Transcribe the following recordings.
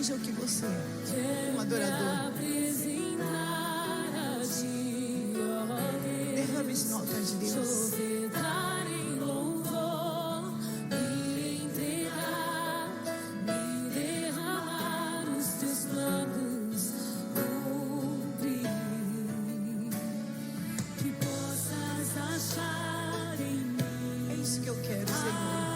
Seja o que você é, um adorador. Derrame notas de Deus. É isso que eu quero, Senhor.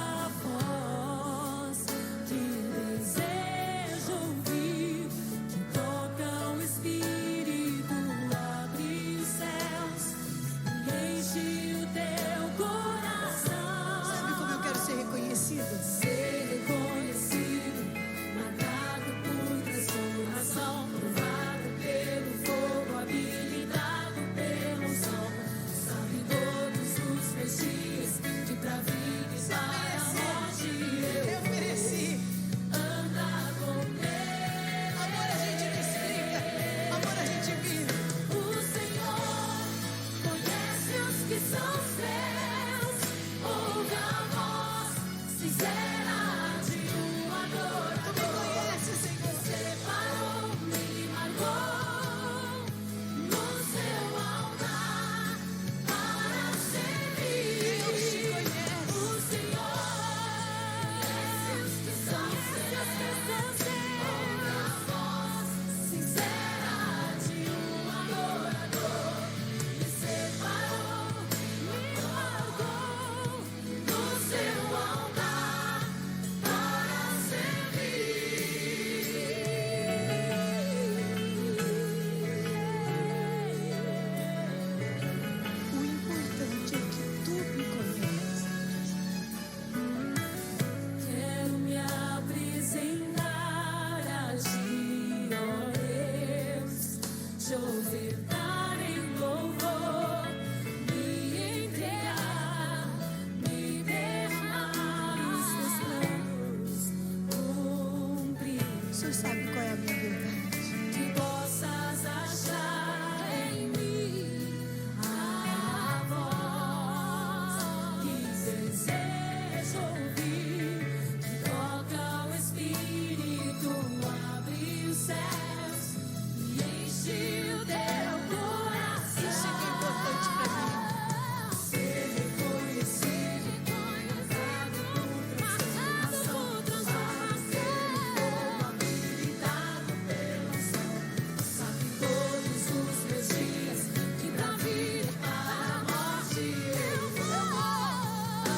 Sabe como eu quero ser reconhecido? Ser reconhecido, marcado por transformação, provado pelo fogo, habilitado pela unção. Sabe todos os meus dias, que pra vida e para a morte Eu mereci. anda comigo. Amor a gente desfia, amor a gente vive. O Senhor conhece os que são seus, ouve a voz sincera de um adorador. Tu me conhece, Senhor. Separou, me marcou no seu altar para servir. Deus te conhece. O Senhor conhece os que são seus, ouve a voz sincera de um adorador. Me separou, me marcou no seu altar para O importante é que tu me conheces. Quero me apresentar a ti, ó Deus, te ofertar em louvor, me entregar, me derramar, os teus planos cumprir. O Senhor sabe qual é a minha verdade. Que possas achar em mim a voz que desejo ouvir, que toca o Espírito, abre os céus e enche o teu coração. Isso é que é importante pra mim. Ser reconhecido, marcado por transformação, habilitado pela unção. Sabe todos os meus dias, que pra vida e para a morte eu vou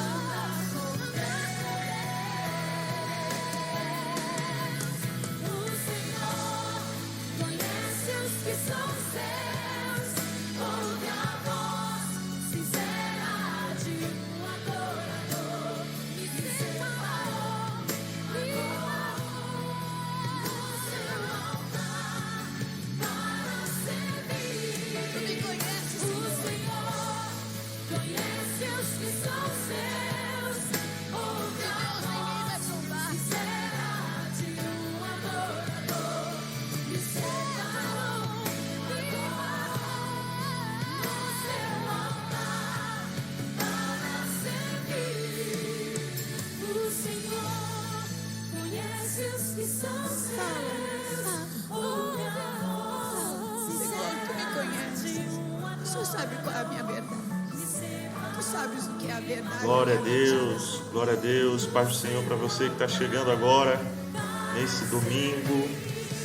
andar com Deus. O Senhor conhece os que são seus, ouve a voz sincera de um adorador. Me separou, me marcou no seu altar para servir. Tu me conheces, O Senhor. Senhor conhece os que são seus, ouve a voz sincera de um adorador. Me separou, me marcou no seu altar para servir. O Senhor conhece os que são seus, ouve a voz Senhor, tu me conheces. O Senhor sabe qual é a minha verdade. Tu sabes o que é a verdade. Glória a Deus, paz do Senhor para você que está chegando agora, nesse domingo,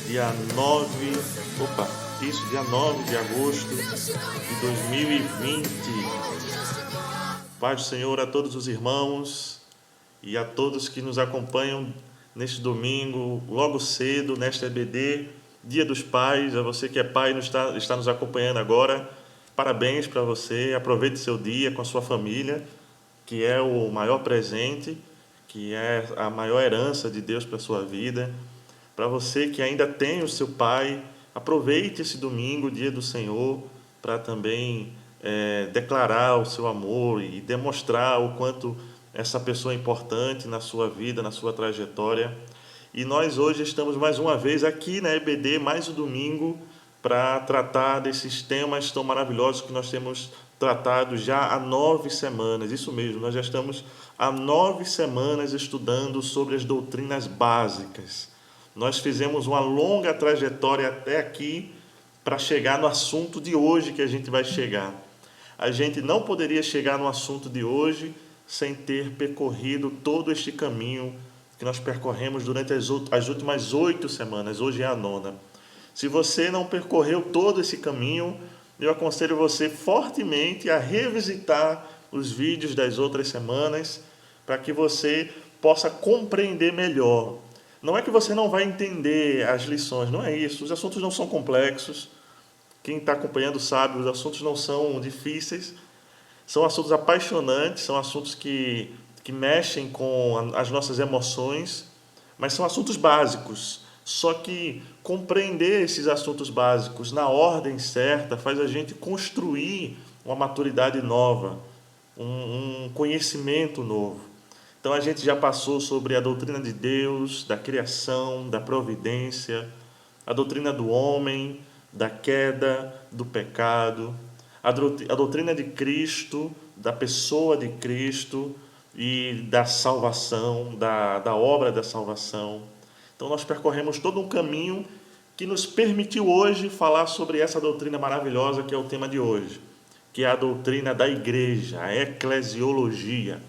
dia 9 de agosto de 2020. Paz do Senhor a todos os irmãos e a todos que nos acompanham neste domingo, logo cedo, nesta EBD, Dia dos Pais. A você que é pai e está nos acompanhando agora, parabéns para você. Aproveite seu dia com a sua família, que é o maior presente, que é a maior herança de Deus para a sua vida. Para você que ainda tem o seu pai, aproveite esse domingo, Dia do Senhor, para também declarar o seu amor e demonstrar o quanto essa pessoa é importante na sua vida, na sua trajetória. E nós hoje estamos mais uma vez aqui na EBD, mais um domingo, para tratar desses temas tão maravilhosos que nós temos tratado já há 9 semanas. Isso mesmo, nós já estamos há 9 semanas estudando sobre as doutrinas básicas. Nós fizemos uma longa trajetória até aqui para chegar no assunto de hoje que a gente vai chegar. A gente não poderia chegar no assunto de hoje sem ter percorrido todo este caminho que nós percorremos durante as últimas 8 semanas. Hoje é a 9ª. Se você não percorreu todo esse caminho, eu aconselho você fortemente a revisitar os vídeos das outras semanas para que você possa compreender melhor. Não é que você não vai entender as lições, não é isso. Os assuntos não são complexos. Quem está acompanhando sabe, os assuntos não são difíceis. São assuntos apaixonantes, são assuntos que mexem com as nossas emoções, mas são assuntos básicos. Só que compreender esses assuntos básicos na ordem certa faz a gente construir uma maturidade nova, um conhecimento novo. Então a gente já passou sobre a doutrina de Deus, da criação, da providência, a doutrina do homem, da queda, do pecado, a doutrina de Cristo, da pessoa de Cristo e da salvação, da obra da salvação. Então nós percorremos todo um caminho que nos permitiu hoje falar sobre essa doutrina maravilhosa que é o tema de hoje, que é a doutrina da igreja, a eclesiologia.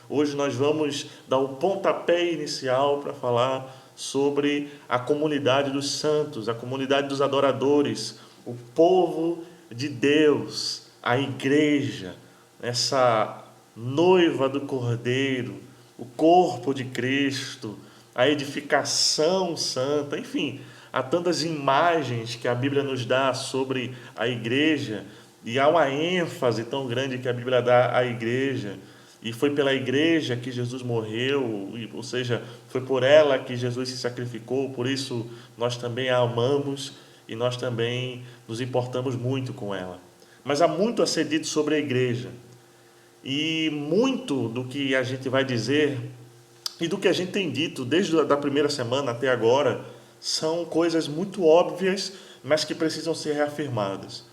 Hoje nós vamos dar o pontapé inicial para falar sobre a comunidade dos santos, a comunidade dos adoradores, o povo de Deus, a igreja, essa noiva do Cordeiro, o corpo de Cristo, a edificação santa, enfim, há tantas imagens que a Bíblia nos dá sobre a igreja e há uma ênfase tão grande que a Bíblia dá à igreja. E foi pela igreja que Jesus morreu, ou seja, foi por ela que Jesus se sacrificou, por isso nós também a amamos e nós também nos importamos muito com ela. Mas há muito a ser dito sobre a igreja. E muito do que a gente vai dizer e do que a gente tem dito desde a primeira semana até agora são coisas muito óbvias, mas que precisam ser reafirmadas.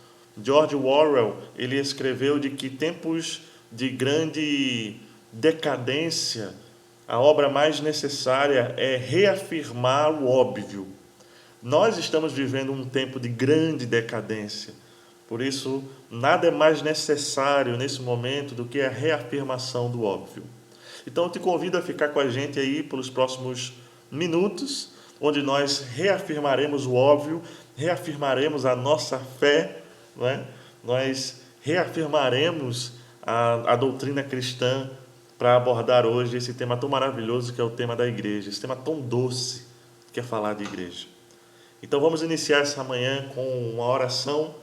George Orwell, ele escreveu de que tempos de grande decadência, a obra mais necessária é reafirmar o óbvio. Nós estamos vivendo um tempo de grande decadência, por isso nada é mais necessário nesse momento do que a reafirmação do óbvio. Então eu te convido a ficar com a gente aí pelos próximos minutos, onde nós reafirmaremos o óbvio, reafirmaremos a nossa fé, não é? Nós reafirmaremos a doutrina cristã para abordar hoje esse tema tão maravilhoso que é o tema da igreja, esse tema tão doce que é falar de igreja. Então vamos iniciar essa manhã com uma oração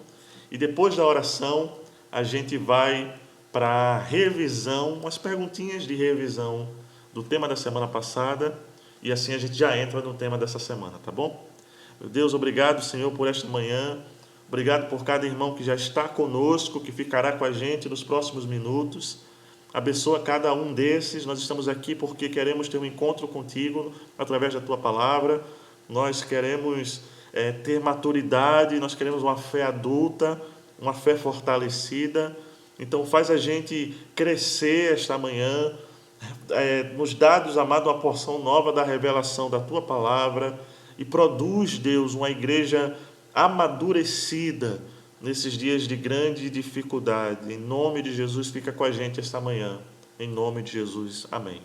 e depois da oração a gente vai para a revisão, umas perguntinhas de revisão do tema da semana passada e assim a gente já entra no tema dessa semana, tá bom? Meu Deus, obrigado, Senhor, por esta manhã. Obrigado por cada irmão que já está conosco, que ficará com a gente nos próximos minutos. Abençoa cada um desses. Nós estamos aqui porque queremos ter um encontro contigo através da Tua palavra. Nós queremos ter maturidade, nós queremos uma fé adulta, uma fé fortalecida. Então faz a gente crescer esta manhã. Nos dá, Deus amado, uma porção nova da revelação da Tua palavra e produz, Deus, uma igreja amadurecida nesses dias de grande dificuldade. Em nome de Jesus, fica com a gente esta manhã. Em nome de Jesus. Amém.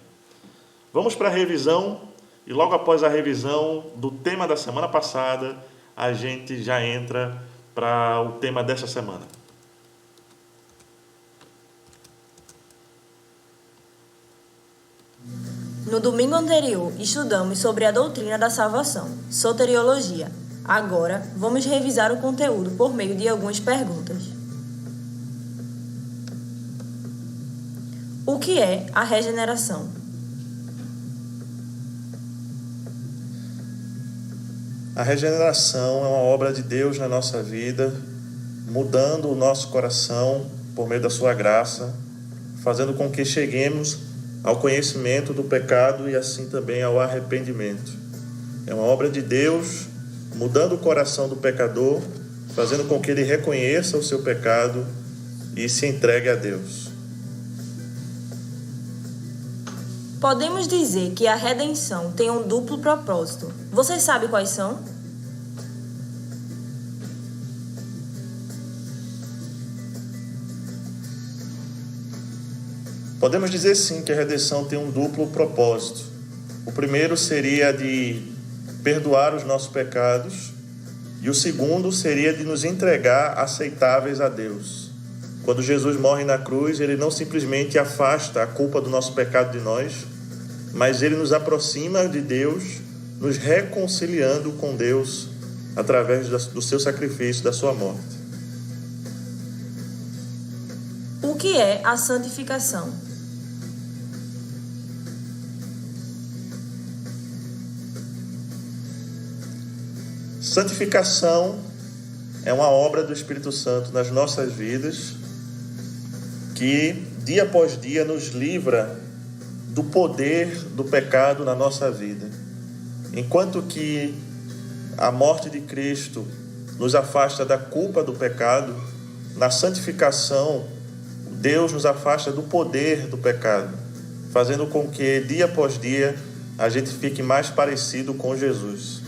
Vamos para a revisão e logo após a revisão do tema da semana passada, a gente já entra para o tema dessa semana. No domingo anterior, estudamos sobre a doutrina da salvação, soteriologia. Agora, vamos revisar o conteúdo por meio de algumas perguntas. O que é a regeneração? A regeneração é uma obra de Deus na nossa vida, mudando o nosso coração por meio da sua graça, fazendo com que cheguemos ao conhecimento do pecado e assim também ao arrependimento. É uma obra de Deus mudando o coração do pecador, fazendo com que ele reconheça o seu pecado e se entregue a Deus. Podemos dizer que a redenção tem um duplo propósito. Vocês sabem quais são? Podemos dizer sim que a redenção tem um duplo propósito. O primeiro seria de perdoar os nossos pecados e o segundo seria de nos entregar aceitáveis a Deus. Quando Jesus morre na cruz, ele não simplesmente afasta a culpa do nosso pecado de nós, mas ele nos aproxima de Deus, nos reconciliando com Deus através do seu sacrifício, da sua morte. O que é a santificação? Santificação é uma obra do Espírito Santo nas nossas vidas que, dia após dia, nos livra do poder do pecado na nossa vida. Enquanto que a morte de Cristo nos afasta da culpa do pecado, na santificação, Deus nos afasta do poder do pecado, fazendo com que, dia após dia, a gente fique mais parecido com Jesus.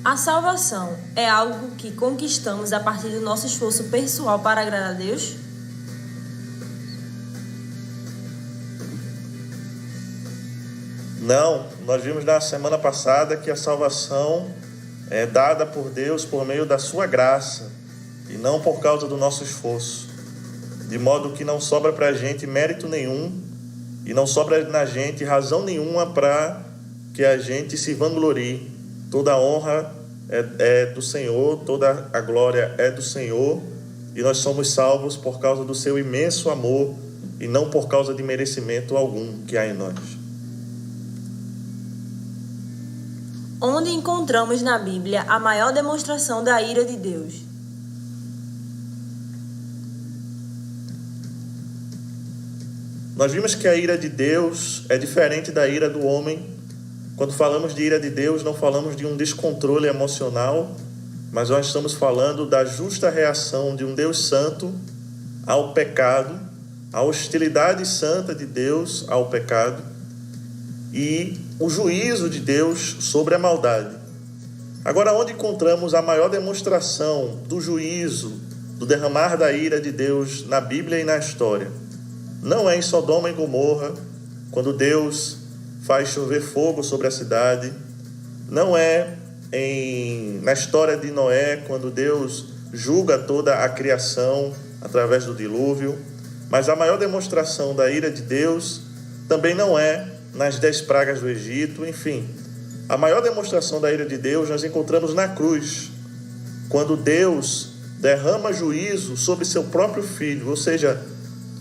A salvação é algo que conquistamos a partir do nosso esforço pessoal para agradar a Deus? Não, nós vimos na semana passada que a salvação é dada por Deus por meio da sua graça e não por causa do nosso esforço, de modo que não sobra para a gente mérito nenhum e não sobra na gente razão nenhuma para que a gente se vanglorie. Toda a honra é do Senhor, toda a glória é do Senhor e nós somos salvos por causa do seu imenso amor e não por causa de merecimento algum que há em nós. Onde encontramos na Bíblia a maior demonstração da ira de Deus? Nós vimos que a ira de Deus é diferente da ira do homem. Quando falamos de ira de Deus, não falamos de um descontrole emocional, mas nós estamos falando da justa reação de um Deus santo ao pecado, a hostilidade santa de Deus ao pecado e o juízo de Deus sobre a maldade. Agora, onde encontramos a maior demonstração do juízo, do derramar da ira de Deus na Bíblia e na história? Não é em Sodoma e Gomorra, quando Deus faz chover fogo sobre a cidade. Não é na história de Noé, quando Deus julga toda a criação através do dilúvio. Mas a maior demonstração da ira de Deus também não é nas 10 pragas do Egito, enfim. A maior demonstração da ira de Deus nós encontramos na cruz, quando Deus derrama juízo sobre seu próprio Filho, ou seja,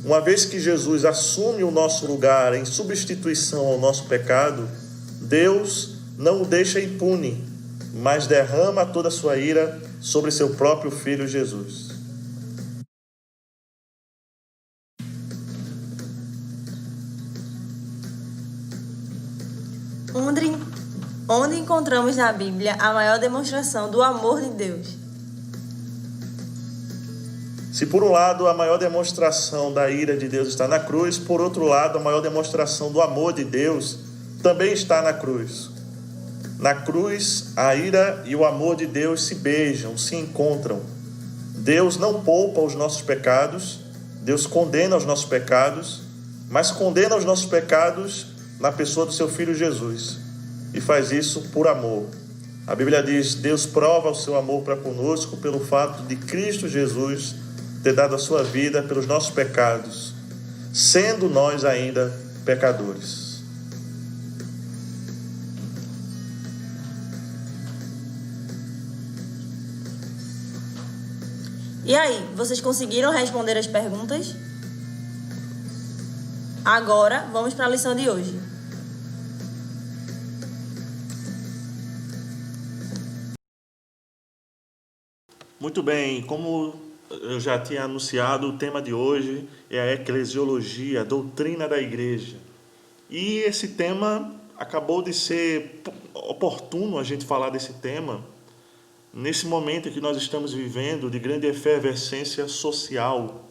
uma vez que Jesus assume o nosso lugar em substituição ao nosso pecado, Deus não o deixa impune, mas derrama toda a sua ira sobre seu próprio Filho Jesus. Onde encontramos na Bíblia a maior demonstração do amor de Deus? Se por um lado a maior demonstração da ira de Deus está na cruz, por outro lado a maior demonstração do amor de Deus também está na cruz. Na cruz, a ira e o amor de Deus se beijam, se encontram. Deus não poupa os nossos pecados, Deus condena os nossos pecados, mas condena os nossos pecados na pessoa do seu Filho Jesus, e faz isso por amor. A Bíblia diz: Deus prova o seu amor para conosco pelo fato de Cristo Jesus ter dado a sua vida pelos nossos pecados, sendo nós ainda pecadores. E aí, vocês conseguiram responder as perguntas? Agora, vamos para a lição de hoje. Muito bem, como eu já tinha anunciado, o tema de hoje é a eclesiologia, a doutrina da igreja. E esse tema acabou de ser oportuno a gente falar desse tema nesse momento que nós estamos vivendo de grande efervescência social.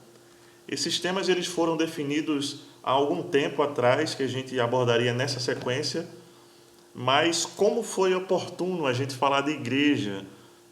Esses temas eles foram definidos há algum tempo atrás, que a gente abordaria nessa sequência, mas como foi oportuno a gente falar de igreja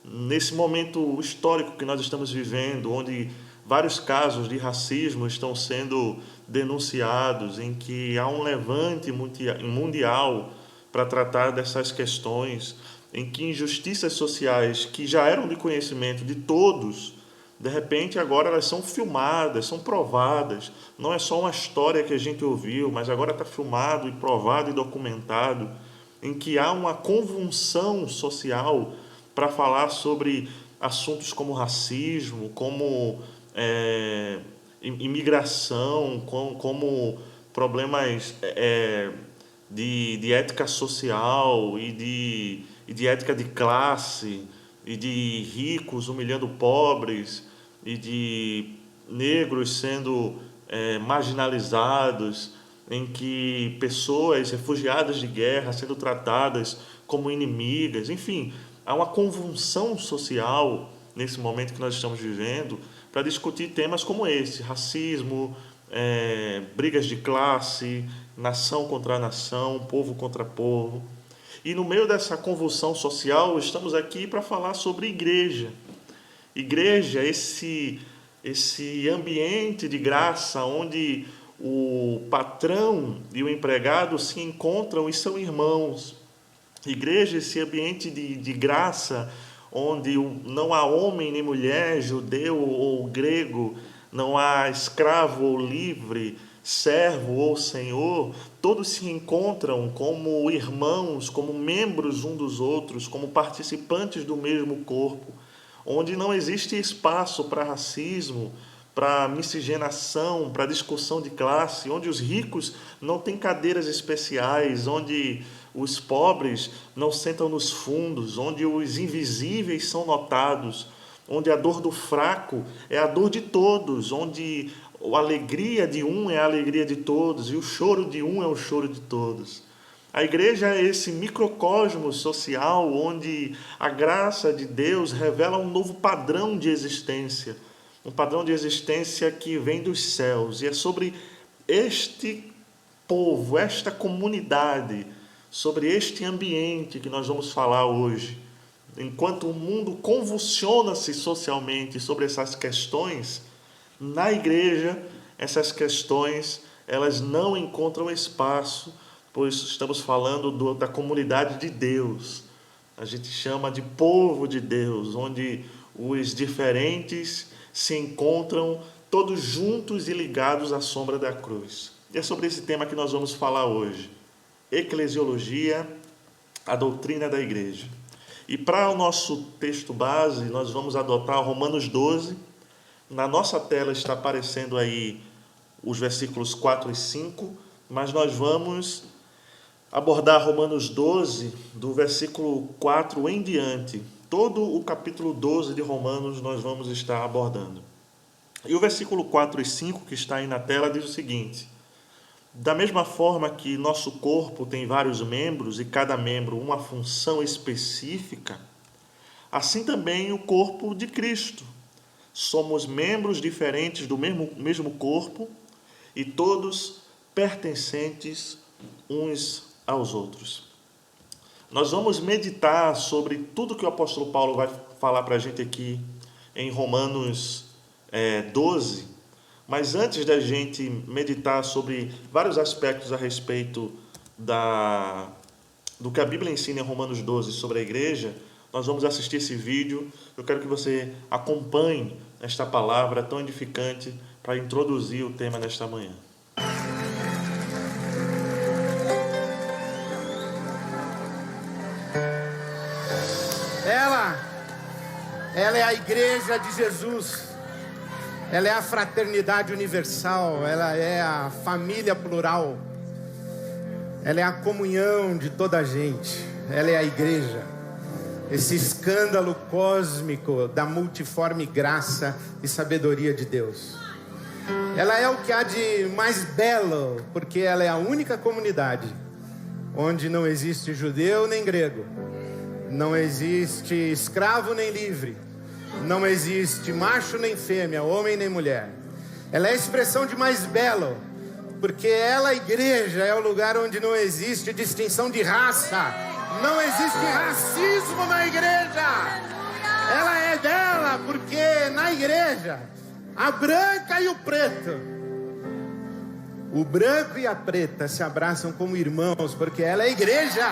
nesse momento histórico que nós estamos vivendo, onde vários casos de racismo estão sendo denunciados, em que há um levante mundial para tratar dessas questões, em que injustiças sociais que já eram de conhecimento de todos, de repente agora elas são filmadas, são provadas. Não é só uma história que a gente ouviu, mas agora está filmado e provado e documentado, em que há uma convulsão social para falar sobre assuntos como racismo, como imigração, como problemas de ética social e de ética de classe, e de ricos humilhando pobres, e de negros sendo marginalizados, em que pessoas refugiadas de guerra sendo tratadas como inimigas. Enfim, há uma convulsão social nesse momento que nós estamos vivendo para discutir temas como esse: racismo, brigas de classe, nação contra nação, povo contra povo. E no meio dessa convulsão social, estamos aqui para falar sobre igreja. Igreja, esse ambiente de graça onde o patrão e o empregado se encontram e são irmãos. Igreja, esse ambiente de graça onde não há homem nem mulher, judeu ou grego, não há escravo ou livre, servo ou senhor, todos se encontram como irmãos, como membros um dos outros, como participantes do mesmo corpo, onde não existe espaço para racismo, para miscigenação, para discussão de classe, onde os ricos não têm cadeiras especiais, onde os pobres não sentam nos fundos, onde os invisíveis são notados, onde a dor do fraco é a dor de todos, onde a alegria de um é a alegria de todos e o choro de um é o choro de todos. A igreja é esse microcosmo social onde a graça de Deus revela um novo padrão de existência, um padrão de existência que vem dos céus. E é sobre este povo, esta comunidade, sobre este ambiente que nós vamos falar hoje. Enquanto o mundo convulsiona-se socialmente sobre essas questões, na igreja, essas questões elas não encontram espaço, pois estamos falando da comunidade de Deus. A gente chama de povo de Deus, onde os diferentes se encontram todos juntos e ligados à sombra da cruz. E é sobre esse tema que nós vamos falar hoje. Eclesiologia, a doutrina da igreja. E para o nosso texto base, nós vamos adotar Romanos 12. Na nossa tela está aparecendo aí os versículos 4 e 5, mas nós vamos abordar Romanos 12, do versículo 4 em diante. Todo o capítulo 12 de Romanos nós vamos estar abordando. E o versículo 4 e 5, que está aí na tela, diz o seguinte: da mesma forma que nosso corpo tem vários membros e cada membro uma função específica, assim também o corpo de Cristo. Somos membros diferentes do mesmo corpo e todos pertencentes uns aos outros. Nós vamos meditar sobre tudo que o apóstolo Paulo vai falar para a gente aqui em Romanos 12, mas antes da gente meditar sobre vários aspectos a respeito do que a Bíblia ensina em Romanos 12 sobre a igreja, nós vamos assistir esse vídeo. Eu quero que você acompanhe esta palavra tão edificante para introduzir o tema nesta manhã. Ela é a igreja de Jesus. Ela é a fraternidade universal. Ela é a família plural. Ela é a comunhão de toda a gente. Ela é a igreja. Esse escândalo cósmico da multiforme graça e sabedoria de Deus. Ela é o que há de mais belo, porque ela é a única comunidade onde não existe judeu nem grego, não existe escravo nem livre, não existe macho nem fêmea, homem nem mulher. Ela é a expressão de mais belo, porque ela, a igreja, é o lugar onde não existe distinção de raça, não existe racismo na igreja. Ela é dela, porque na igreja, a branca e o preto, o branco e a preta se abraçam como irmãos, porque ela é igreja.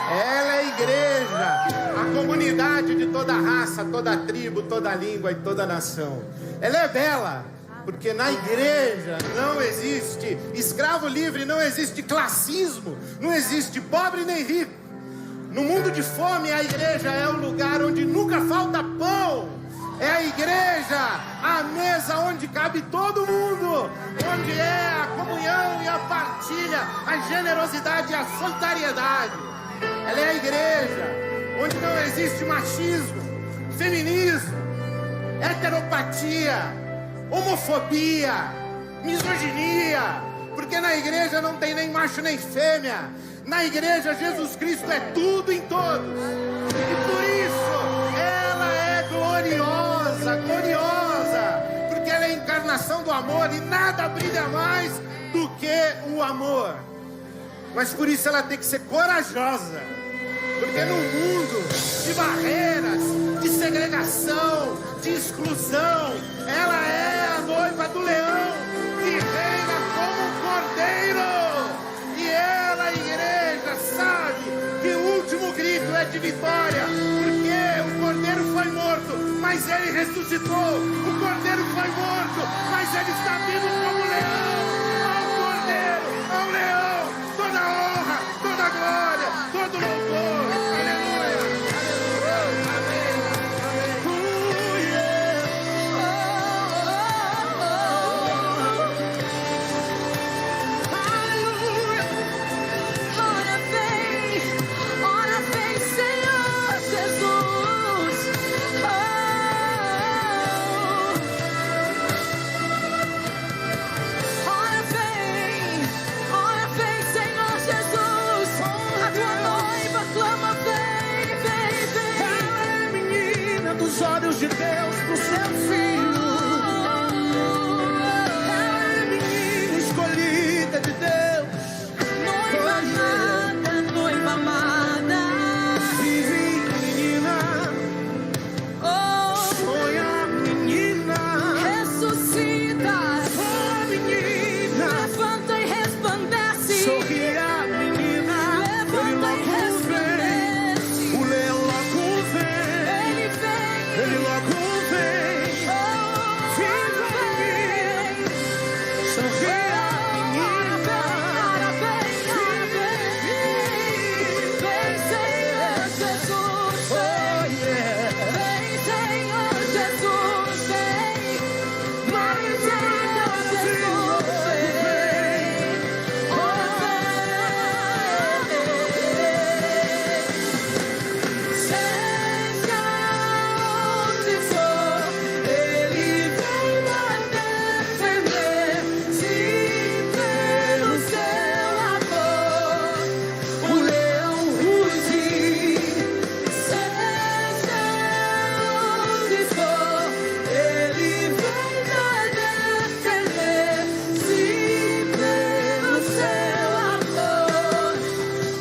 Ela é igreja, a comunidade de toda raça, toda tribo, toda língua e toda nação. Ela é bela, porque na igreja não existe escravo livre, não existe classismo, não existe pobre nem rico. No mundo de fome, a igreja é o lugar onde nunca falta pão. É a igreja, a mesa onde cabe todo mundo, onde é a comunhão e a partilha, a generosidade e a solidariedade. Ela é a igreja onde não existe machismo, feminismo, heteropatia, homofobia, misoginia, porque na igreja não tem nem macho nem fêmea. Na igreja Jesus Cristo é tudo em todos, e por isso ela é gloriosa, gloriosa, porque ela é a encarnação do amor, e nada brilha mais do que o amor. Mas por isso ela tem que ser corajosa, porque no mundo de barreiras, de segregação, de exclusão, ela é a noiva do leão que reina como um cordeiro. E ela, a igreja, sabe que o último grito é de vitória, porque o cordeiro foi morto, mas ele ressuscitou. O cordeiro foi morto, mas ele está vivo como leão. Ao cordeiro, ao leão, toda honra, toda glória, todo louvor. Aleluia, aleluia, amém, Ora vem, Senhor Jesus. Ora vem, Senhor Jesus. A tua noiva clama, vem, vem, vem. Ela é menina dos olhos de Deus pro seu filho. Ela é menina escolhida de Deus. Noiva amada. Vive, menina, Oh, sonha, menina. ressuscita, Oh, menina, levanta e resplandece. sorria, menina. Ele Levanta e logo vem. resplandece. O leão logo vem. Ele vem. Ele logo vem. Oh, Viva, menina. Sorria, menina. ora vem, vem, Senhor Jesus, Oh, yeah. vem, Senhor Jesus, vem, Senhor Jesus, vem, seja onde for, Ele vem nos defender, se pelo seu amor o leão rugir. Seja onde for, Ele vem nos defender, se pelo seu amor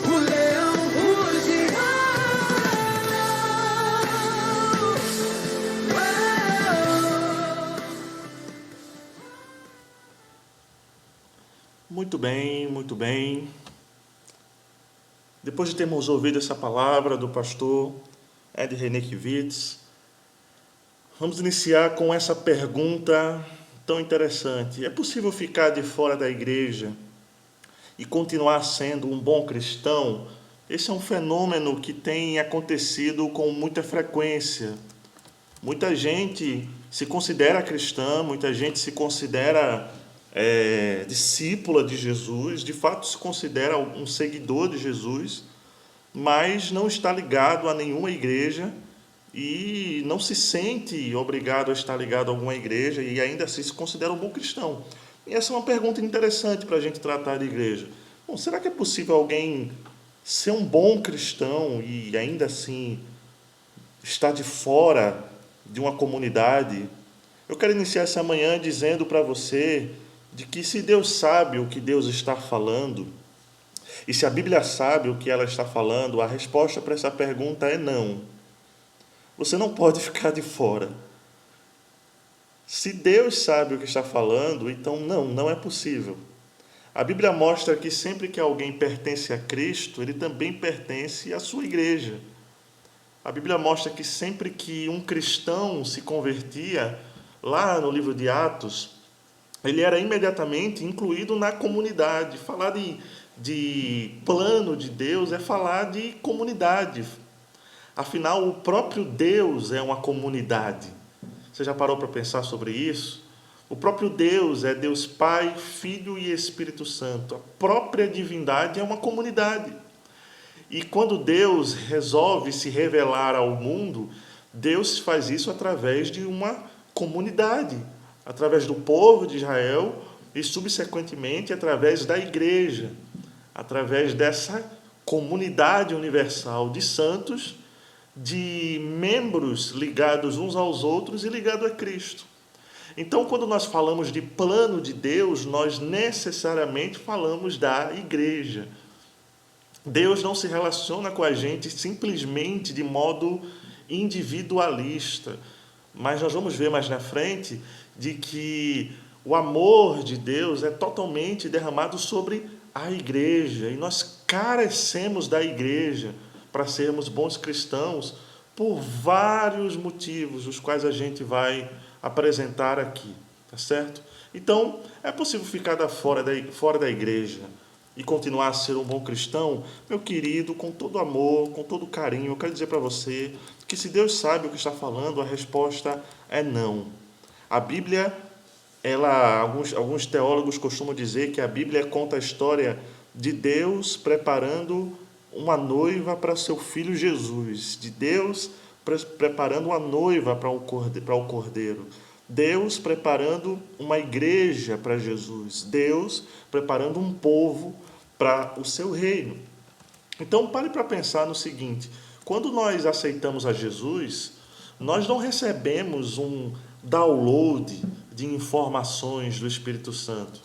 o leão rugirá. Muito bem, muito bem. Depois de termos ouvido essa palavra do pastor Ed René Kivitz, vamos iniciar com essa pergunta tão interessante. É possível ficar de fora da igreja e continuar sendo um bom cristão? Esse é um fenômeno que tem acontecido com muita frequência. Muita gente se considera cristã, muita gente se considera discípula de Jesus, de fato se considera um seguidor de Jesus, mas não está ligado a nenhuma igreja e não se sente obrigado a estar ligado a alguma igreja e ainda assim se considera um bom cristão. E essa é uma pergunta interessante para a gente tratar de igreja. Bom, será que é possível alguém ser um bom cristão e ainda assim estar de fora de uma comunidade? Eu quero iniciar essa manhã dizendo para você de que se Deus sabe o que Deus está falando, e se a Bíblia sabe o que ela está falando, a resposta para essa pergunta é não. Você não pode ficar de fora. Se Deus sabe o que está falando, então não é possível. A Bíblia mostra que sempre que alguém pertence a Cristo, ele também pertence à sua igreja. A Bíblia mostra que sempre que um cristão se convertia, lá no livro de Atos, ele era imediatamente incluído na comunidade. Falar de plano de Deus é falar de comunidade. Afinal, o próprio Deus é uma comunidade. Você já parou para pensar sobre isso? O próprio Deus é Deus Pai, Filho e Espírito Santo. A própria divindade é uma comunidade. E quando Deus resolve se revelar ao mundo, Deus faz isso através de uma comunidade, através do povo de Israel e, subsequentemente, através da igreja, através dessa comunidade universal de santos, de membros ligados uns aos outros e ligados a Cristo. Então, quando nós falamos de plano de Deus, nós necessariamente falamos da igreja. Deus não se relaciona com a gente simplesmente de modo individualista, mas nós vamos ver mais na frente de que o amor de Deus é totalmente derramado sobre a igreja, e nós carecemos da igreja para sermos bons cristãos por vários motivos, os quais a gente vai apresentar aqui, tá certo? Então, é possível ficar fora da igreja e continuar a ser um bom cristão? Meu querido, com todo amor, com todo carinho, eu quero dizer para você que se Deus sabe o que está falando, a resposta é não. A Bíblia, alguns teólogos costumam dizer que a Bíblia conta a história de Deus preparando uma noiva para seu filho Jesus, de Deus preparando uma noiva para o Cordeiro, Deus preparando uma igreja para Jesus, Deus preparando um povo para o seu reino. Então, pare para pensar no seguinte: quando nós aceitamos a Jesus, nós não recebemos um download de informações do Espírito Santo.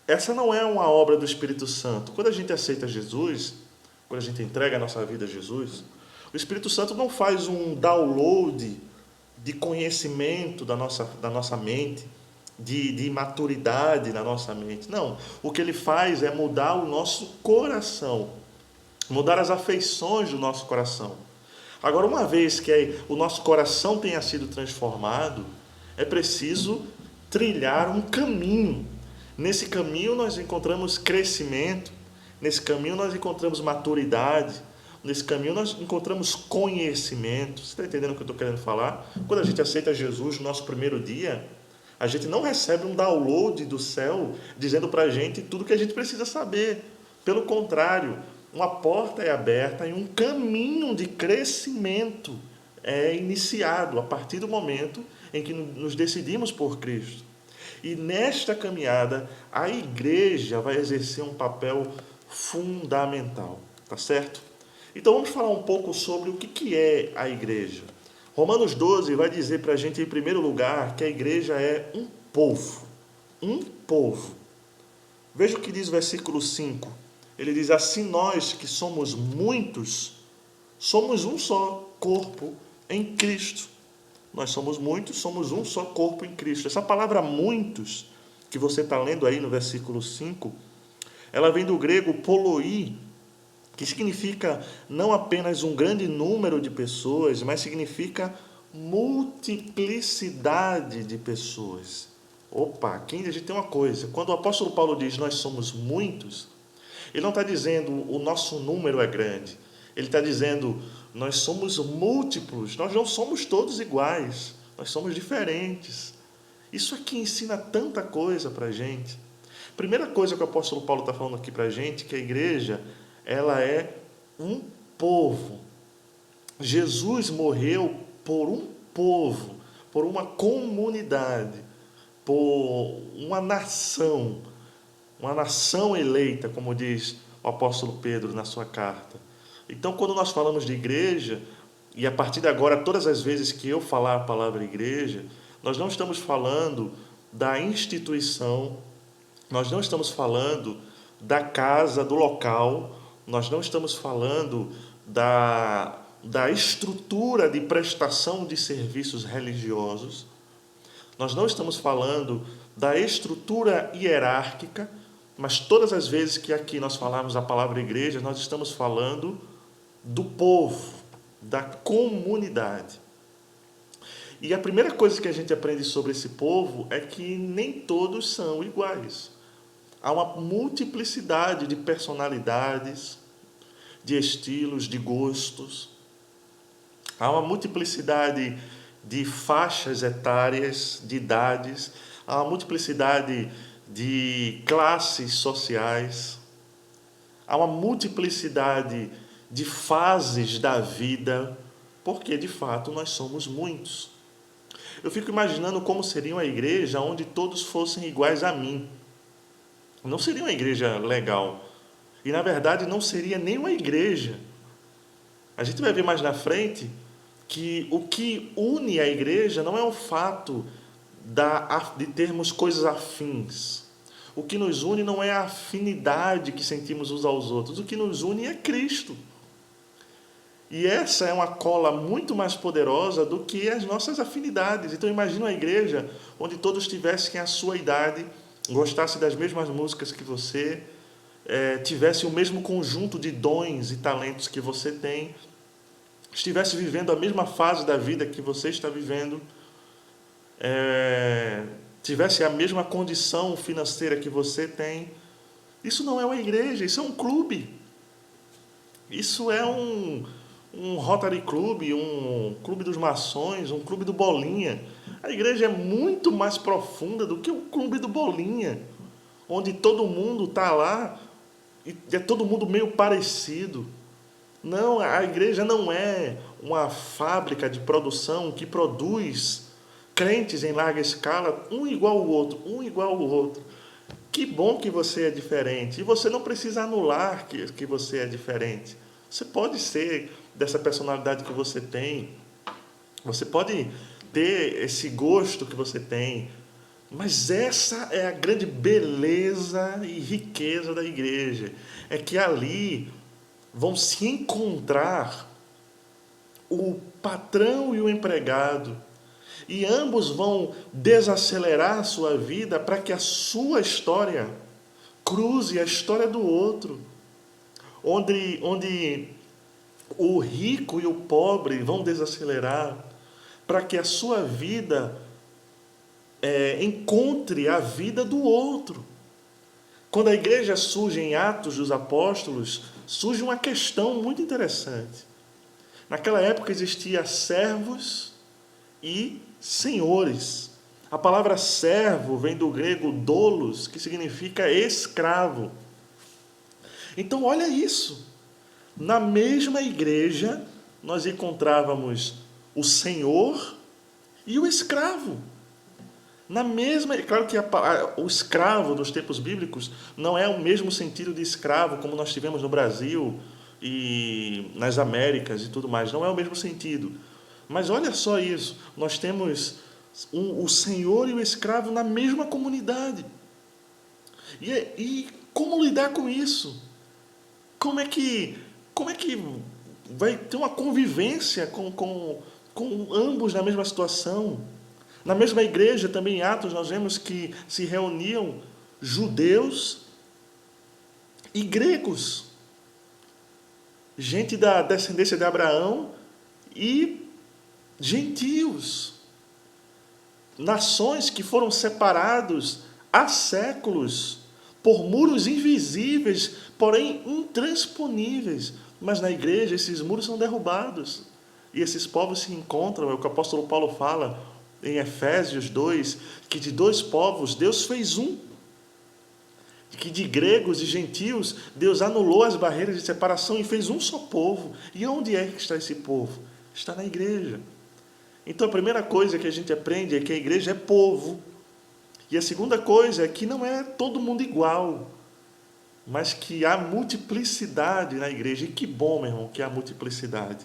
Essa não é uma obra do Espírito Santo. Quando a gente aceita Jesus, quando a gente entrega a nossa vida a Jesus, o Espírito Santo não faz um download de conhecimento da nossa mente, de maturidade na nossa mente. Não, o que ele faz é mudar o nosso coração, mudar as afeições do nosso coração. Agora, uma vez que o nosso coração tenha sido transformado, é preciso trilhar um caminho. Nesse caminho nós encontramos crescimento, nesse caminho nós encontramos maturidade, nesse caminho nós encontramos conhecimento. Você está entendendo o que eu estou querendo falar? Quando a gente aceita Jesus no nosso primeiro dia, a gente não recebe um download do céu dizendo para a gente tudo que a gente precisa saber. Pelo contrário, uma porta é aberta e um caminho de crescimento é iniciado a partir do momento em que nos decidimos por Cristo. E nesta caminhada, a igreja vai exercer um papel fundamental, tá certo? Então vamos falar um pouco sobre o que é a igreja. Romanos 12 vai dizer para a gente, em primeiro lugar, que a igreja é um povo. Um povo. Veja o que diz o versículo 5. Ele diz: assim nós que somos muitos, somos um só corpo em Cristo. Nós somos muitos, somos um só corpo em Cristo. Essa palavra muitos, que você está lendo aí no versículo 5, ela vem do grego poloi, que significa não apenas um grande número de pessoas, mas significa multiplicidade de pessoas. Opa, aqui a gente tem uma coisa. Quando o apóstolo Paulo diz nós somos muitos, ele não está dizendo o nosso número é grande. Ele está dizendo nós somos múltiplos, nós não somos todos iguais, nós somos diferentes. Isso aqui ensina tanta coisa para a gente. Primeira coisa que o apóstolo Paulo está falando aqui para a gente, que a igreja, ela é um povo. Jesus morreu por um povo, por uma comunidade, por uma nação eleita, como diz o apóstolo Pedro na sua carta. Então, quando nós falamos de igreja, e a partir de agora, todas as vezes que eu falar a palavra igreja, Nós não estamos falando da instituição, nós não estamos falando da casa, do local, nós não estamos falando da estrutura de prestação de serviços religiosos, nós não estamos falando da estrutura hierárquica, mas todas as vezes que aqui nós falamos a palavra igreja, nós estamos falando do povo, da comunidade. E a primeira coisa que a gente aprende sobre esse povo é que nem todos são iguais. Há uma multiplicidade de personalidades, de estilos, de gostos. Há uma multiplicidade de faixas etárias, de idades. Há uma multiplicidade de classes sociais. Há uma multiplicidade de fases da vida, porque, de fato, nós somos muitos. Eu fico imaginando como seria uma igreja onde todos fossem iguais a mim. Não seria uma igreja legal. E, na verdade, não seria nem uma igreja. A gente vai ver mais na frente que o que une a igreja não é o fato de termos coisas afins. O que nos une não é a afinidade que sentimos uns aos outros. O que nos une é Cristo. E essa é uma cola muito mais poderosa do que as nossas afinidades. Então, imagina uma igreja onde todos tivessem a sua idade, gostassem das mesmas músicas que você, tivessem o mesmo conjunto de dons e talentos que você tem, estivesse vivendo a mesma fase da vida que você está vivendo, tivesse a mesma condição financeira que você tem. Isso não é uma igreja, isso é um clube. Isso é um Rotary Club, um clube dos maçons, um clube do Bolinha. A igreja é muito mais profunda do que o clube do Bolinha, onde todo mundo está lá e é todo mundo meio parecido. Não, a igreja não é uma fábrica de produção que produz crentes em larga escala, um igual ao outro, um igual ao outro. Que bom que você é diferente. E você não precisa anular que você é diferente. Você pode ser dessa personalidade que você tem. Você pode ter esse gosto que você tem. Mas essa é a grande beleza e riqueza da igreja. É que ali vão se encontrar o patrão e o empregado. E ambos vão desacelerar a sua vida para que a sua história cruze a história do outro. Onde o rico e o pobre vão desacelerar para que a sua vida encontre a vida do outro. Quando a igreja surge em Atos dos Apóstolos, surge uma questão muito interessante. Naquela época existia servos e senhores. A palavra servo vem do grego doulos, que significa escravo. Então, olha isso. Na mesma igreja, nós encontrávamos o senhor e o escravo. Claro que o escravo nos tempos bíblicos não é o mesmo sentido de escravo como nós tivemos no Brasil e nas Américas e tudo mais. Não é o mesmo sentido. Mas olha só isso. Nós temos o senhor e o escravo na mesma comunidade. E como lidar com isso? Como é que vai ter uma convivência com ambos na mesma situação? Na mesma igreja, também em Atos, nós vemos que se reuniam judeus e gregos. Gente da descendência de Abraão e gentios. Nações que foram separados há séculos por muros invisíveis, porém intransponíveis. Mas na igreja esses muros são derrubados. E esses povos se encontram, é o que o apóstolo Paulo fala em Efésios 2, que de dois povos Deus fez um. Que de gregos e gentios Deus anulou as barreiras de separação e fez um só povo. E onde é que está esse povo? Está na igreja. Então a primeira coisa que a gente aprende é que a igreja é povo. E a segunda coisa é que não é todo mundo igual, mas que há multiplicidade na igreja. E que bom, meu irmão, que há multiplicidade.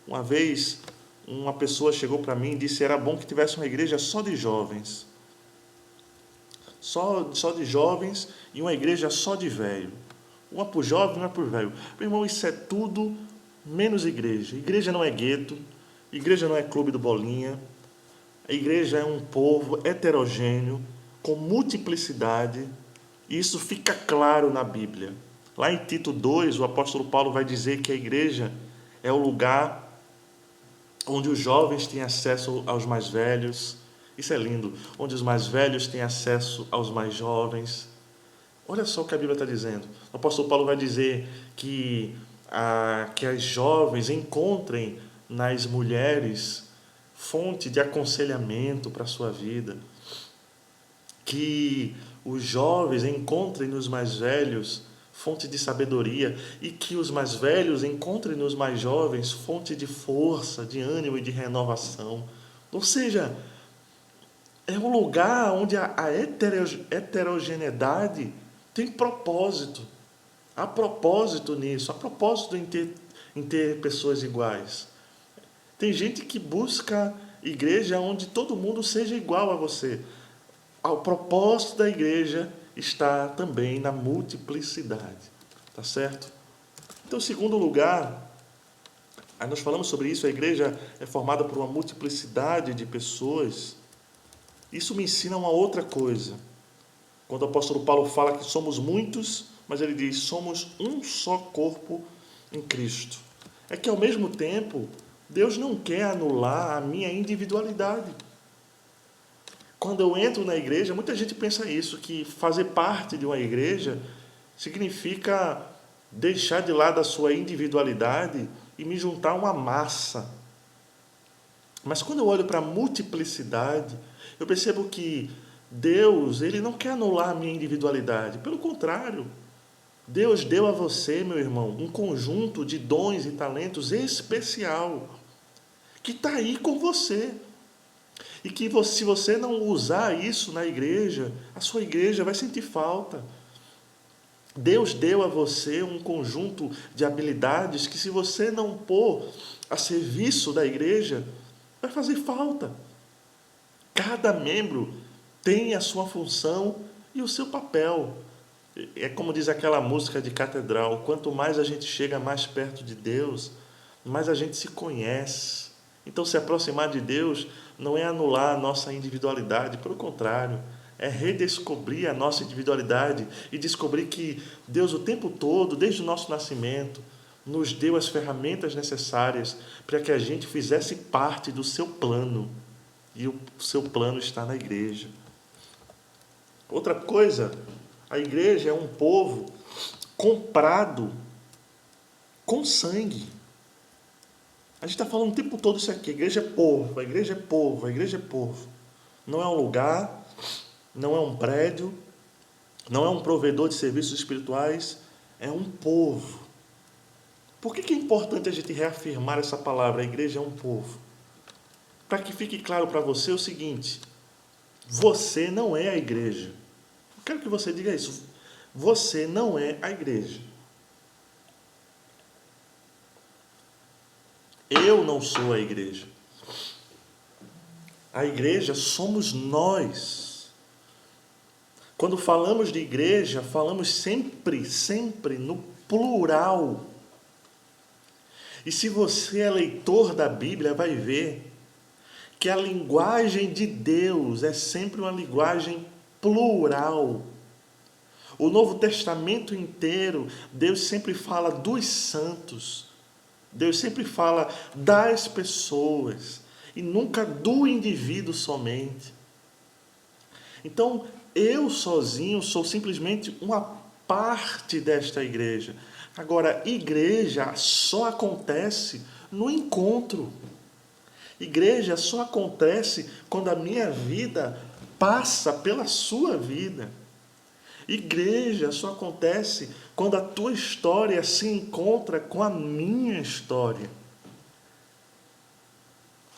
Uma vez, uma pessoa chegou para mim e disse que era bom que tivesse uma igreja só de jovens. Só de jovens e uma igreja só de velho. Uma por jovem, uma por velho. Meu irmão, isso é tudo menos igreja. Igreja não é gueto, igreja não é clube do Bolinha. A igreja é um povo heterogêneo, com multiplicidade, e isso fica claro na Bíblia. Lá em Tito 2, o apóstolo Paulo vai dizer que a igreja é o lugar onde os jovens têm acesso aos mais velhos. Isso é lindo. Onde os mais velhos têm acesso aos mais jovens. Olha só o que a Bíblia está dizendo. O apóstolo Paulo vai dizer que as jovens encontrem nas mulheres fonte de aconselhamento para a sua vida. Que os jovens encontrem nos mais velhos fonte de sabedoria e que os mais velhos encontrem nos mais jovens fonte de força, de ânimo e de renovação. Ou seja, é um lugar onde a heterogeneidade tem propósito. Há propósito nisso, há propósito em ter pessoas iguais. Tem gente que busca igreja onde todo mundo seja igual a você. O propósito da igreja está também na multiplicidade. Tá certo? Então, em segundo lugar, aí nós falamos sobre isso, a igreja é formada por uma multiplicidade de pessoas. Isso me ensina uma outra coisa. Quando o apóstolo Paulo fala que somos muitos, mas ele diz, somos um só corpo em Cristo. É que, ao mesmo tempo, Deus não quer anular a minha individualidade. Quando eu entro na igreja, muita gente pensa isso, que fazer parte de uma igreja significa deixar de lado a sua individualidade e me juntar a uma massa. Mas quando eu olho para a multiplicidade, eu percebo que Deus, Ele não quer anular a minha individualidade. Pelo contrário, Deus deu a você, meu irmão, um conjunto de dons e talentos especial, que está aí com você. E que se você não usar isso na igreja, a sua igreja vai sentir falta. Deus deu a você um conjunto de habilidades que, se você não pôr a serviço da igreja, vai fazer falta. Cada membro tem a sua função e o seu papel. É como diz aquela música de catedral, quanto mais a gente chega mais perto de Deus, mais a gente se conhece. Então, se aproximar de Deus não é anular a nossa individualidade, pelo contrário, é redescobrir a nossa individualidade e descobrir que Deus o tempo todo, desde o nosso nascimento, nos deu as ferramentas necessárias para que a gente fizesse parte do seu plano. E o seu plano está na igreja. Outra coisa, a igreja é um povo comprado com sangue. A gente está falando o tempo todo isso aqui. A igreja é povo, a igreja é povo, a igreja é povo. Não é um lugar, não é um prédio, não é um provedor de serviços espirituais, é um povo. Por que é importante a gente reafirmar essa palavra? A igreja é um povo. Para que fique claro para você o seguinte, você não é a igreja. Eu quero que você diga isso. Você não é a igreja. Eu não sou a igreja. A igreja somos nós. Quando falamos de igreja, falamos sempre no plural. E se você é leitor da Bíblia, vai ver que a linguagem de Deus é sempre uma linguagem plural. O Novo Testamento inteiro, Deus sempre fala dos santos. Deus sempre fala das pessoas e nunca do indivíduo somente. Então, eu sozinho sou simplesmente uma parte desta igreja. Agora, igreja só acontece no encontro. Igreja só acontece quando a minha vida passa pela sua vida. Igreja só acontece quando a tua história se encontra com a minha história.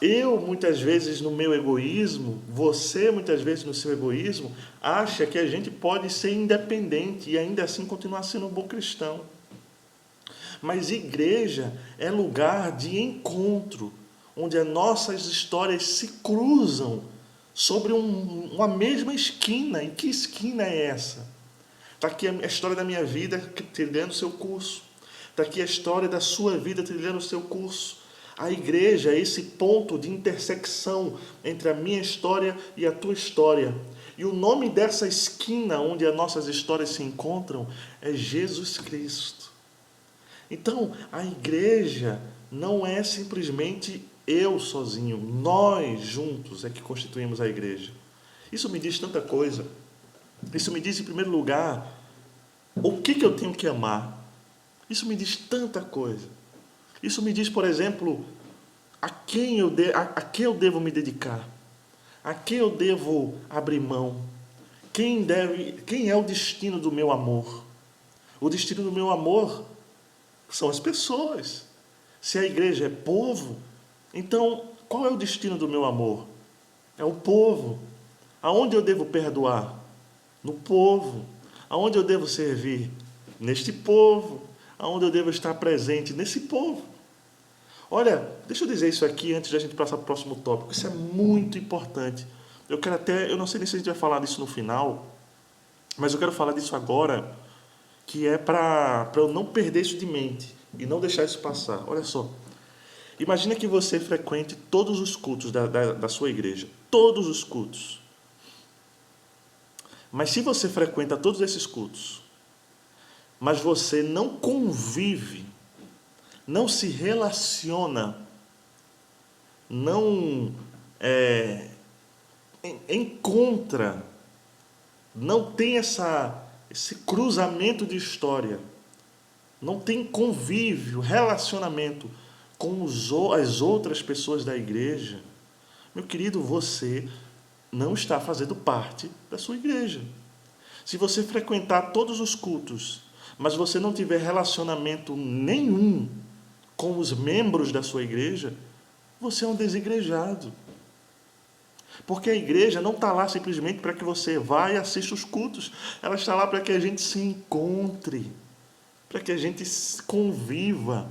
Eu, muitas vezes, no meu egoísmo, você, muitas vezes, no seu egoísmo, acha que a gente pode ser independente e ainda assim continuar sendo um bom cristão. Mas igreja é lugar de encontro, onde as nossas histórias se cruzam sobre uma mesma esquina. E que esquina é essa? Está aqui a história da minha vida trilhando o seu curso. Está aqui a história da sua vida trilhando o seu curso. A igreja é esse ponto de intersecção entre a minha história e a tua história. E o nome dessa esquina onde as nossas histórias se encontram é Jesus Cristo. Então, a igreja não é simplesmente eu sozinho, nós juntos é que constituímos a igreja. Isso me diz tanta coisa. Isso me diz, em primeiro lugar, o que eu tenho que amar. Isso me diz tanta coisa. Isso me diz, por exemplo, a quem eu devo me dedicar, a quem eu devo abrir mão, quem é o destino do meu amor. O destino do meu amor são as pessoas. Se a igreja é povo, então qual é o destino do meu amor? É o povo. Aonde eu devo perdoar? No povo. Aonde eu devo servir? Neste povo. Aonde eu devo estar presente? Nesse povo. Olha, deixa eu dizer isso aqui antes de a gente passar para o próximo tópico. Isso é muito importante. Eu não sei nem se a gente vai falar disso no final, mas eu quero falar disso agora, que é para eu não perder isso de mente e não deixar isso passar. Olha só. Imagina que você frequente todos os cultos da sua igreja. Todos os cultos. Mas se você frequenta todos esses cultos, mas você não convive, não se relaciona, não encontra, não tem esse cruzamento de história, não tem convívio, relacionamento com as outras pessoas da igreja, meu querido, você não está fazendo parte da sua igreja. Se você frequentar todos os cultos, mas você não tiver relacionamento nenhum com os membros da sua igreja, você é um desigrejado. Porque a igreja não está lá simplesmente para que você vá e assista os cultos. Ela está lá para que a gente se encontre, para que a gente conviva.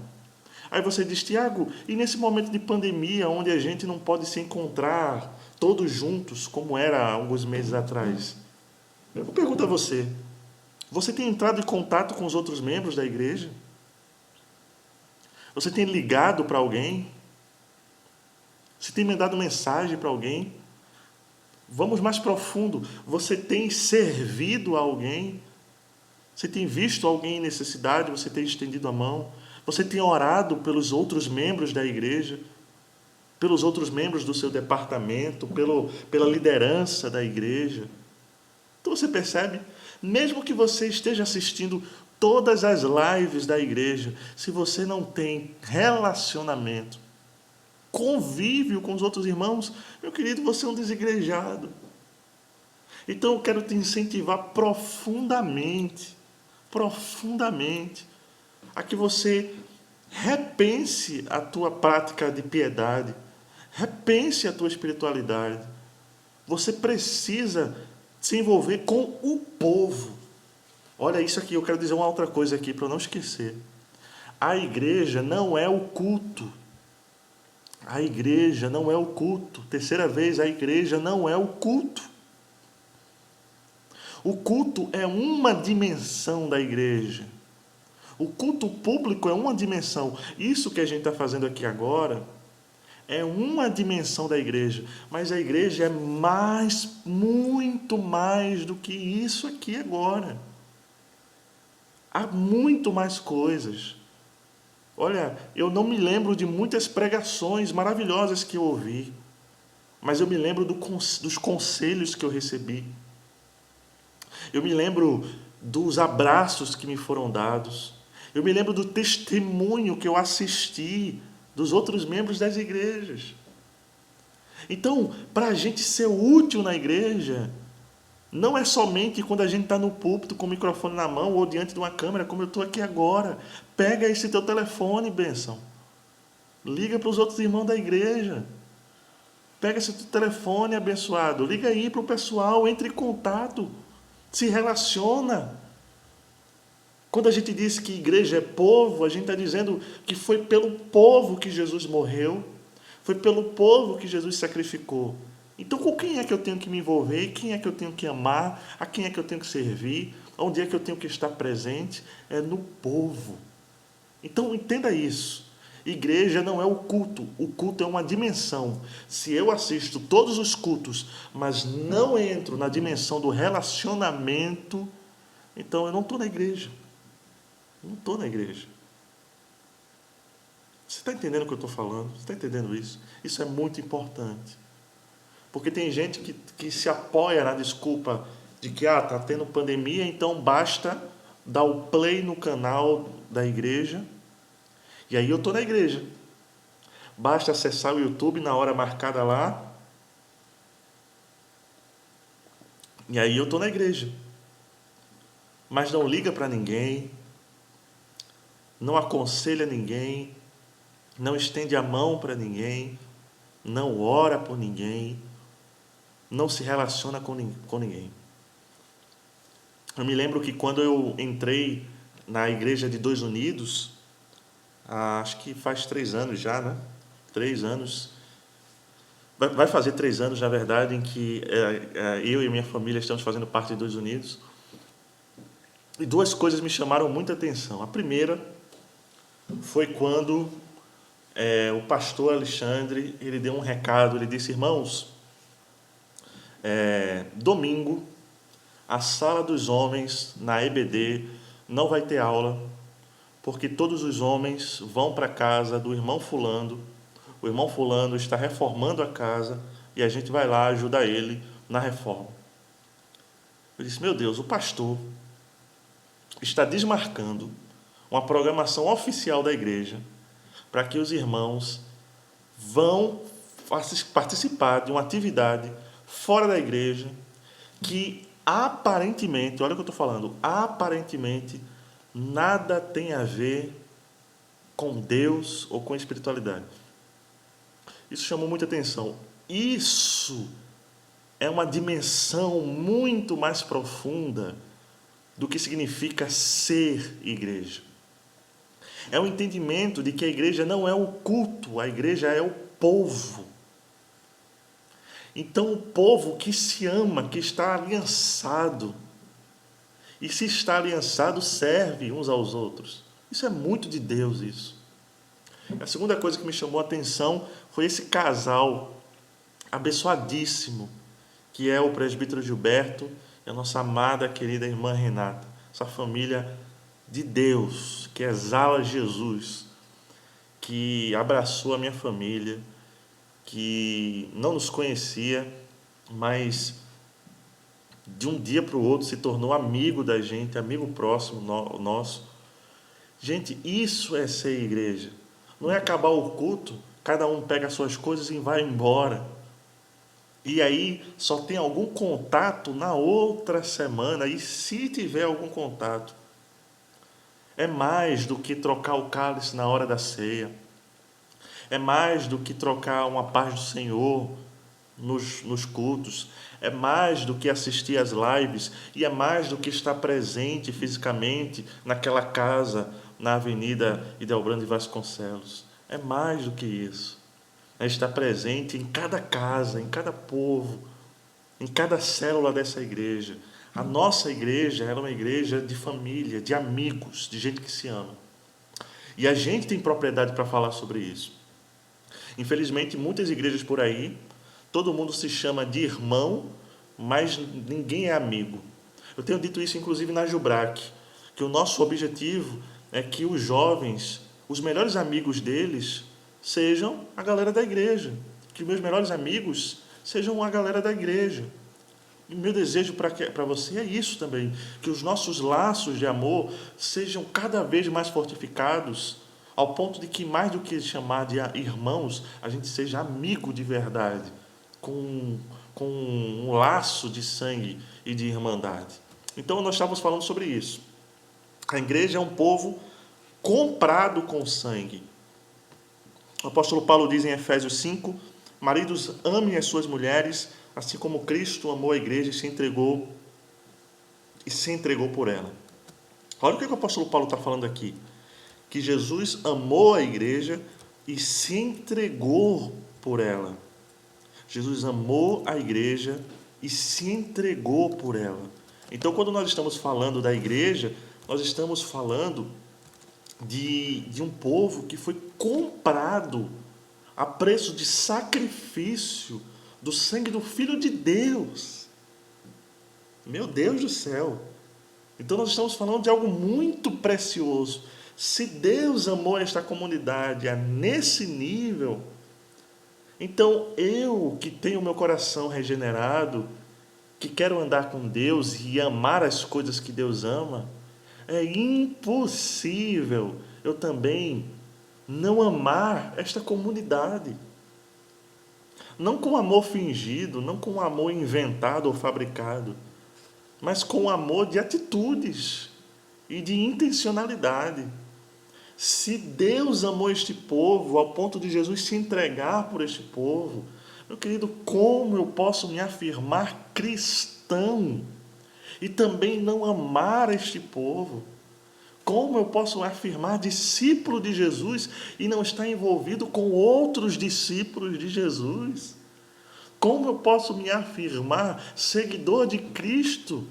Aí você diz, Tiago, e nesse momento de pandemia, onde a gente não pode se encontrar todos juntos, como era há alguns meses atrás? Eu pergunto a você, você tem entrado em contato com os outros membros da igreja? Você tem ligado para alguém? Você tem mandado mensagem para alguém? Vamos mais profundo. Você tem servido a alguém? Você tem visto alguém em necessidade? Você tem estendido a mão? Você tem orado pelos outros membros da igreja? Pelos outros membros do seu departamento? Pela liderança da igreja? Então você percebe? Mesmo que você esteja assistindo todas as lives da igreja, se você não tem relacionamento, convívio com os outros irmãos, meu querido, você é um desigrejado. Então eu quero te incentivar profundamente, a que você repense a tua prática de piedade, repense a tua espiritualidade. Você precisa se envolver com o povo. Olha isso aqui, eu quero dizer uma outra coisa aqui para eu não esquecer. A igreja não é o culto. A igreja não é o culto. Terceira vez, a igreja não é o culto. O culto é uma dimensão da igreja. O culto público é uma dimensão. Isso que a gente está fazendo aqui agora é uma dimensão da igreja. Mas a igreja é muito mais do que isso aqui agora. Há muito mais coisas. Olha, eu não me lembro de muitas pregações maravilhosas que eu ouvi, mas eu me lembro dos conselhos que eu recebi. Eu me lembro dos abraços que me foram dados. Eu me lembro do testemunho que eu assisti dos outros membros das igrejas. Então, para a gente ser útil na igreja, não é somente quando a gente está no púlpito com o microfone na mão ou diante de uma câmera, como eu estou aqui agora. Pega esse teu telefone, bênção. Liga para os outros irmãos da igreja. Pega esse teu telefone, abençoado. Liga aí para o pessoal, entre em contato. Se relaciona. Quando a gente diz que igreja é povo, a gente está dizendo que foi pelo povo que Jesus morreu. Foi pelo povo que Jesus sacrificou. Então, com quem é que eu tenho que me envolver? E quem é que eu tenho que amar? A quem é que eu tenho que servir? Onde é que eu tenho que estar presente? É no povo. Então, entenda isso. Igreja não é o culto é uma dimensão. Se eu assisto todos os cultos, mas não entro na dimensão do relacionamento, então eu não estou na igreja. Não estou na igreja. Você está entendendo o que eu estou falando? Você está entendendo isso? Isso é muito importante. Porque tem gente que se apoia na desculpa de que está tendo pandemia, então basta dar o play no canal da igreja, e aí eu estou na igreja. Basta acessar o YouTube na hora marcada lá, e aí eu estou na igreja. Mas não liga para ninguém, não aconselha ninguém, não estende a mão para ninguém, não ora por ninguém, não se relaciona com ninguém. Eu me lembro que quando eu entrei na igreja de Dois Unidos, acho que faz 3 anos já, né? 3 anos. Vai fazer 3 anos, na verdade, em que eu e minha família estamos fazendo parte de Dois Unidos. E 2 coisas me chamaram muita atenção. A primeira foi quando o pastor Alexandre, ele deu um recado, ele disse: irmãos, domingo, a sala dos homens na EBD não vai ter aula, porque todos os homens vão para a casa do irmão fulano, o irmão fulano está reformando a casa e a gente vai lá ajudar ele na reforma. Eu disse: meu Deus, o pastor está desmarcando uma programação oficial da igreja para que os irmãos vão participar de uma atividade fora da igreja que aparentemente, olha o que eu estou falando, aparentemente nada tem a ver com Deus ou com espiritualidade. Isso chamou muita atenção. Isso é uma dimensão muito mais profunda do que significa ser igreja. É o entendimento de que a igreja não é o culto, a igreja é o povo. Então, o povo que se ama, que está aliançado, e se está aliançado, serve uns aos outros. Isso é muito de Deus, isso. A segunda coisa que me chamou a atenção foi esse casal abençoadíssimo, que é o presbítero Gilberto e a nossa amada, querida irmã Renata. Essa família de Deus, que exala Jesus, que abraçou a minha família, que não nos conhecia, mas de um dia para o outro se tornou amigo da gente, amigo próximo nosso. Gente, isso é ser igreja. Não é acabar o culto, cada um pega as suas coisas e vai embora. E aí só tem algum contato na outra semana, e se tiver algum contato, é mais do que trocar o cálice na hora da ceia. É mais do que trocar uma paz do Senhor nos cultos. É mais do que assistir às lives. E é mais do que estar presente fisicamente naquela casa na Avenida Idelbrando de Vasconcelos. É mais do que isso. É estar presente em cada casa, em cada povo, em cada célula dessa igreja. A nossa igreja é uma igreja de família, de amigos, de gente que se ama. E a gente tem propriedade para falar sobre isso. Infelizmente, muitas igrejas por aí, todo mundo se chama de irmão, mas ninguém é amigo. Eu tenho dito isso, inclusive, na Jubrac, que o nosso objetivo é que os jovens, os melhores amigos deles, sejam a galera da igreja. Que meus melhores amigos sejam a galera da igreja. E o meu desejo para você é isso também, que os nossos laços de amor sejam cada vez mais fortificados, ao ponto de que, mais do que chamar de irmãos, a gente seja amigo de verdade, com um laço de sangue e de irmandade. Então, nós estávamos falando sobre isso. A igreja é um povo comprado com sangue. O apóstolo Paulo diz em Efésios 5, maridos, amem as suas mulheres, assim como Cristo amou a igreja e se entregou por ela. Olha o que o apóstolo Paulo está falando aqui. Que Jesus amou a igreja e se entregou por ela. Jesus amou a igreja e se entregou por ela. Então, quando nós estamos falando da igreja, nós estamos falando de um povo que foi comprado a preço de sacrifício do sangue do Filho de Deus. Meu Deus do céu! Então nós estamos falando de algo muito precioso. Se Deus amou esta comunidade nesse nível, então eu que tenho meu coração regenerado, que quero andar com Deus e amar as coisas que Deus ama, é impossível eu também não amar esta comunidade. Não com amor fingido, não com amor inventado ou fabricado, mas com amor de atitudes e de intencionalidade. Se Deus amou este povo ao ponto de Jesus se entregar por este povo, meu querido, como eu posso me afirmar cristão e também não amar este povo? Como eu posso afirmar discípulo de Jesus e não estar envolvido com outros discípulos de Jesus? Como eu posso me afirmar seguidor de Cristo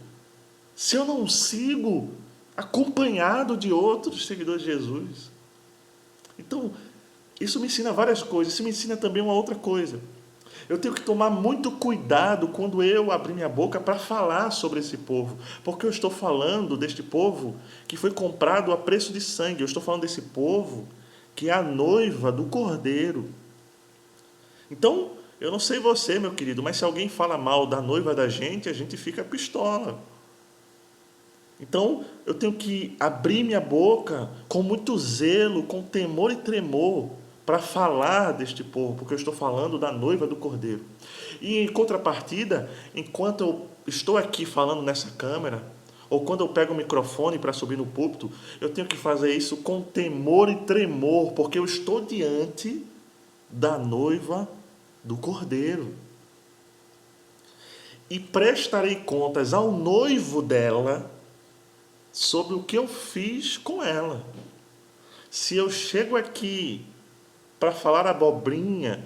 se eu não sigo acompanhado de outros seguidores de Jesus? Então, isso me ensina várias coisas. Isso me ensina também uma outra coisa. Eu tenho que tomar muito cuidado quando eu abrir minha boca para falar sobre esse povo, porque eu estou falando deste povo que foi comprado a preço de sangue. Eu estou falando desse povo que é a noiva do Cordeiro. Então, eu não sei você, meu querido, mas se alguém fala mal da noiva da gente, a gente fica pistola. Então, eu tenho que abrir minha boca com muito zelo, com temor e tremor, para falar deste povo, porque eu estou falando da noiva do Cordeiro. E em contrapartida, enquanto eu estou aqui falando nessa câmera, ou quando eu pego o microfone para subir no púlpito, eu tenho que fazer isso com temor e tremor, porque eu estou diante da noiva do Cordeiro. E prestarei contas ao noivo dela sobre o que eu fiz com ela. Se eu chego aqui para falar abobrinha,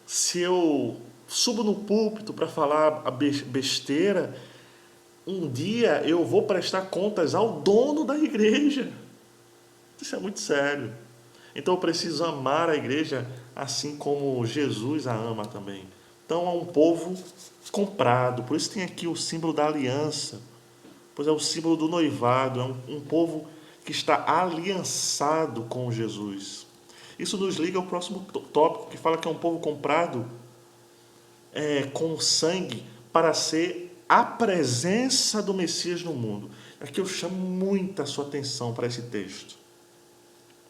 se eu subo no púlpito para falar a besteira, um dia eu vou prestar contas ao dono da igreja. Isso é muito sério. Então eu preciso amar a igreja assim como Jesus a ama também. Então é um povo comprado, por isso tem aqui o símbolo da aliança, pois é o símbolo do noivado, é um povo que está aliançado com Jesus. Isso nos liga ao próximo tópico, que fala que é um povo comprado com sangue para ser a presença do Messias no mundo. Aqui eu chamo muita sua atenção para esse texto.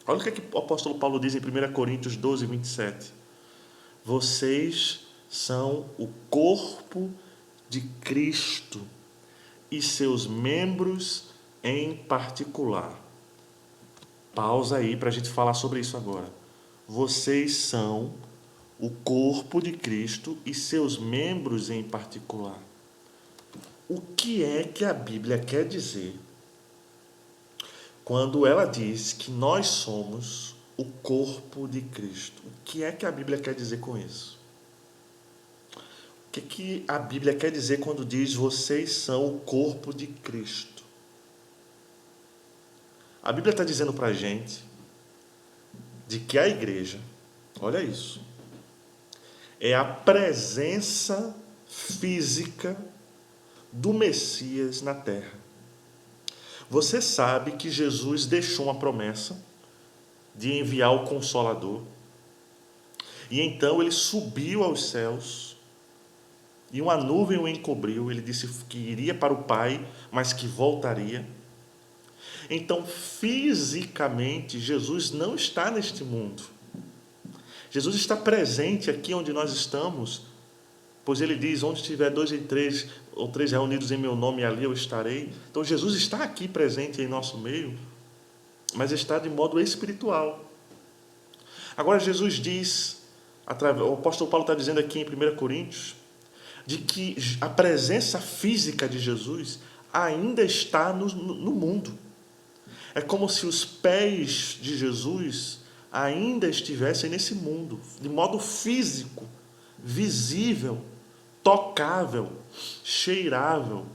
Olha o que o apóstolo Paulo diz em 1 Coríntios 12, 27. Vocês são o corpo de Cristo e seus membros em particular. Pausa aí para a gente falar sobre isso agora. Vocês são o corpo de Cristo e seus membros em particular. O que é que a Bíblia quer dizer quando ela diz que nós somos o corpo de Cristo? O que é que a Bíblia quer dizer com isso? O que é que a Bíblia quer dizer quando diz vocês são o corpo de Cristo? A Bíblia está dizendo para a gente de que a igreja, olha isso, é a presença física do Messias na terra. Você sabe que Jesus deixou uma promessa de enviar o Consolador. E então ele subiu aos céus e uma nuvem o encobriu. Ele disse que iria para o Pai, mas que voltaria. Então, fisicamente, Jesus não está neste mundo. Jesus está presente aqui onde nós estamos, pois ele diz, onde estiver 2 ou 3 reunidos em meu nome, ali eu estarei. Então, Jesus está aqui presente em nosso meio, mas está de modo espiritual. Agora, Jesus diz, o apóstolo Paulo está dizendo aqui em 1 Coríntios, de que a presença física de Jesus ainda está no mundo. É como se os pés de Jesus ainda estivessem nesse mundo, de modo físico, visível, tocável, cheirável.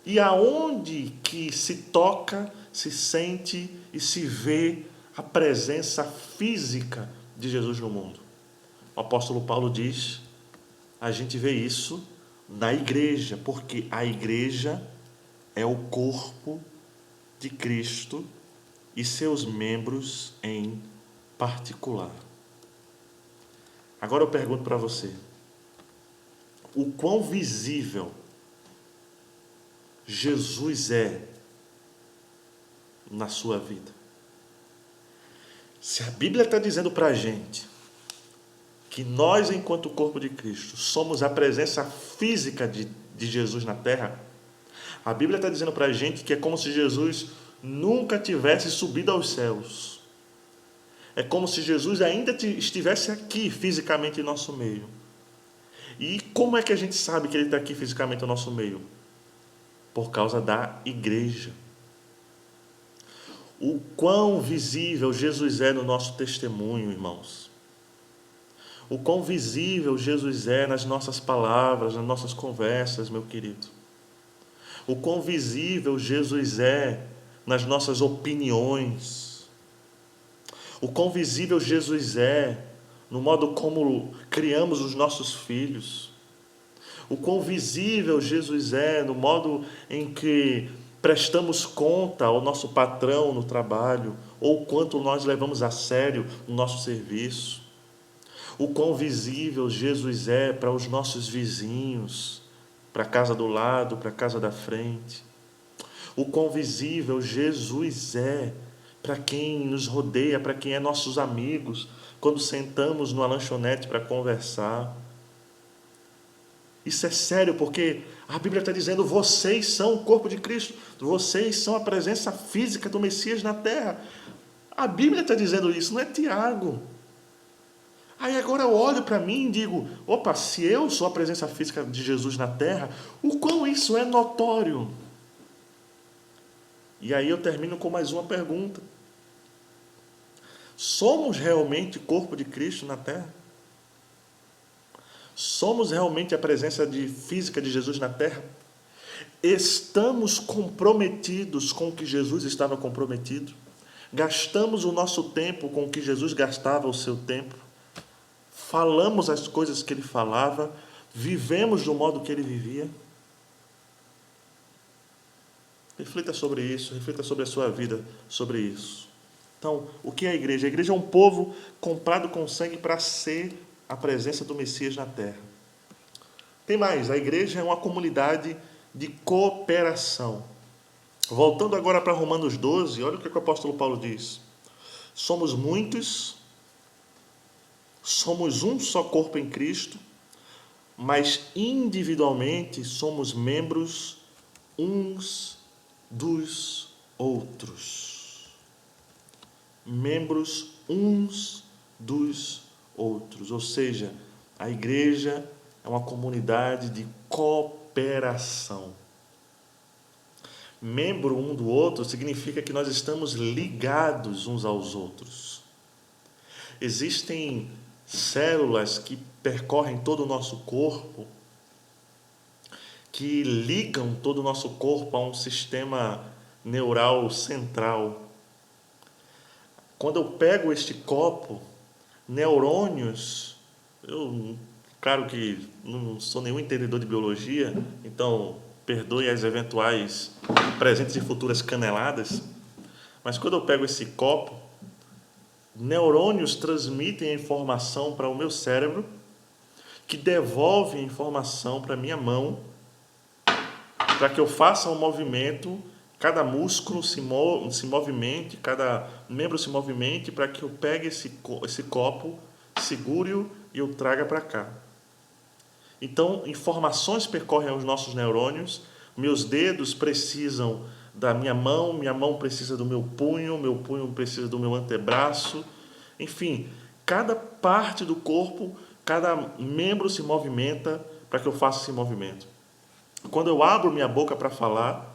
E aonde que se toca, se sente e se vê a presença física de Jesus no mundo? O apóstolo Paulo diz, a gente vê isso na igreja, porque a igreja é o corpo de Cristo e seus membros em particular. Agora eu pergunto para você, o quão visível Jesus é na sua vida? Se a Bíblia está dizendo para a gente que nós, enquanto corpo de Cristo, somos a presença física de Jesus na terra, a Bíblia está dizendo para a gente que é como se Jesus nunca tivesse subido aos céus. É como se Jesus ainda estivesse aqui fisicamente em nosso meio. E como é que a gente sabe que Ele está aqui fisicamente no nosso meio? Por causa da igreja. O quão visível Jesus é no nosso testemunho, irmãos. O quão visível Jesus é nas nossas palavras, nas nossas conversas, meu querido. O quão visível Jesus é nas nossas opiniões. O quão visível Jesus é no modo como criamos os nossos filhos. O quão visível Jesus é no modo em que prestamos conta ao nosso patrão no trabalho, ou quanto nós levamos a sério o nosso serviço. O quão visível Jesus é para os nossos vizinhos, para a casa do lado, para a casa da frente. O quão visível Jesus é para quem nos rodeia, para quem é nossos amigos, quando sentamos numa lanchonete para conversar. Isso é sério, porque a Bíblia está dizendo, vocês são o corpo de Cristo, vocês são a presença física do Messias na terra. A Bíblia está dizendo isso, não é Tiago. Aí agora eu olho para mim e digo, opa, se eu sou a presença física de Jesus na terra, o quão isso é notório? E aí eu termino com mais uma pergunta. Somos realmente corpo de Cristo na terra? Somos realmente a presença física de Jesus na terra? Estamos comprometidos com o que Jesus estava comprometido? Gastamos o nosso tempo com o que Jesus gastava o seu tempo? Falamos as coisas que Ele falava? Vivemos do modo que Ele vivia? Reflita sobre isso, reflita sobre a sua vida, sobre isso. Então, o que é a igreja? A igreja é um povo comprado com sangue para ser a presença do Messias na terra. Tem mais, a igreja é uma comunidade de cooperação. Voltando agora para Romanos 12, olha o que o apóstolo Paulo diz. Somos muitos, somos um só corpo em Cristo, mas individualmente somos membros uns dos outros. Membros uns dos outros. Ou seja, a igreja é uma comunidade de cooperação. Membro um do outro significa que nós estamos ligados uns aos outros. Existem células que percorrem todo o nosso corpo, que ligam todo o nosso corpo a um sistema neural central. Quando eu pego este copo, neurônios, claro que não sou nenhum entendedor de biologia, então perdoe as eventuais presentes e futuras caneladas, mas quando eu pego esse copo, neurônios transmitem a informação para o meu cérebro, que devolve a informação para a minha mão, para que eu faça um movimento, cada músculo se movimente, cada membro se movimente, para que eu pegue esse copo, segure-o e eu traga para cá. Então, informações percorrem os nossos neurônios, meus dedos precisam da minha mão precisa do meu punho precisa do meu antebraço. Enfim, cada parte do corpo, cada membro se movimenta para que eu faça esse movimento. Quando eu abro minha boca para falar,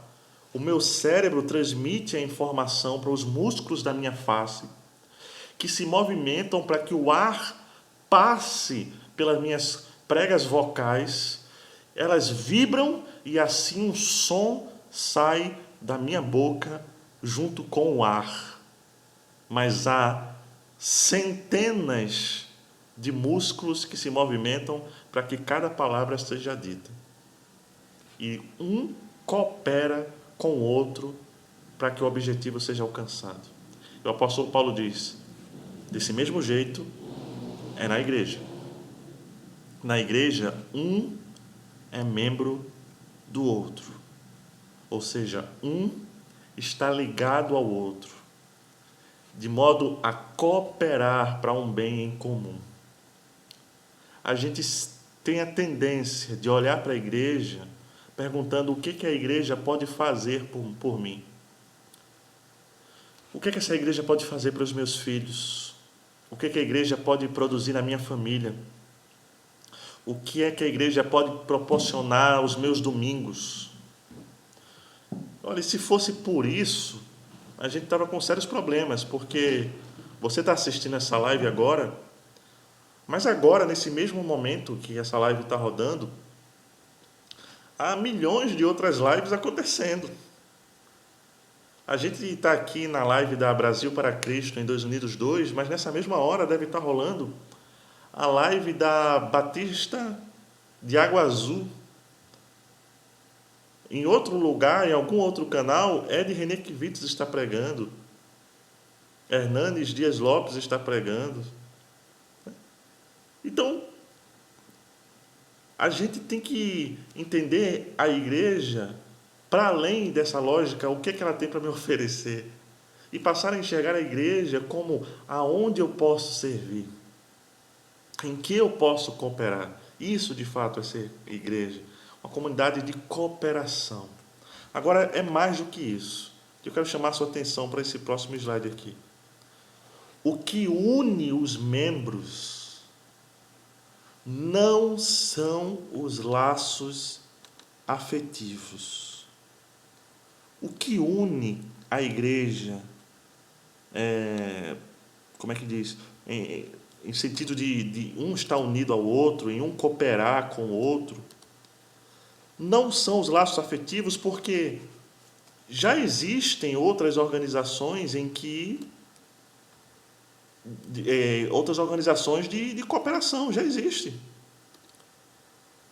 o meu cérebro transmite a informação para os músculos da minha face, que se movimentam para que o ar passe pelas minhas pregas vocais, elas vibram e assim um som sai da minha boca junto com o ar. Mas há centenas de músculos que se movimentam para que cada palavra seja dita. E um coopera com o outro para que o objetivo seja alcançado. O apóstolo Paulo diz, desse mesmo jeito, é na igreja. Na igreja, um é membro do outro. Ou seja, um está ligado ao outro, de modo a cooperar para um bem em comum. A gente tem a tendência de olhar para a igreja perguntando o que a igreja pode fazer por mim. O que essa igreja pode fazer para os meus filhos? O que a igreja pode produzir na minha família? O que é que a igreja pode proporcionar aos meus domingos? Olha, se fosse por isso, a gente estava com sérios problemas, porque você está assistindo essa live agora, mas agora, nesse mesmo momento que essa live está rodando, há milhões de outras lives acontecendo. A gente está aqui na live da Brasil para Cristo, em 2 Unidos 2, mas nessa mesma hora deve estar rolando a live da Batista de Água Azul. Em outro lugar, em algum outro canal, Ed Renekiewicz está pregando. Hernanes Dias Lopes está pregando. Então, a gente tem que entender a igreja para além dessa lógica, o que ela tem para me oferecer. E passar a enxergar a igreja como aonde eu posso servir. Em que eu posso cooperar. Isso, de fato, é ser igreja. Uma comunidade de cooperação. Agora, é mais do que isso. Eu quero chamar a sua atenção para esse próximo slide aqui. O que une os membros não são os laços afetivos. O que une a igreja, como é que diz? Em sentido de um estar unido ao outro, em um cooperar com o outro, não são os laços afetivos, porque já existem outras organizações em que outras organizações de cooperação, já existem.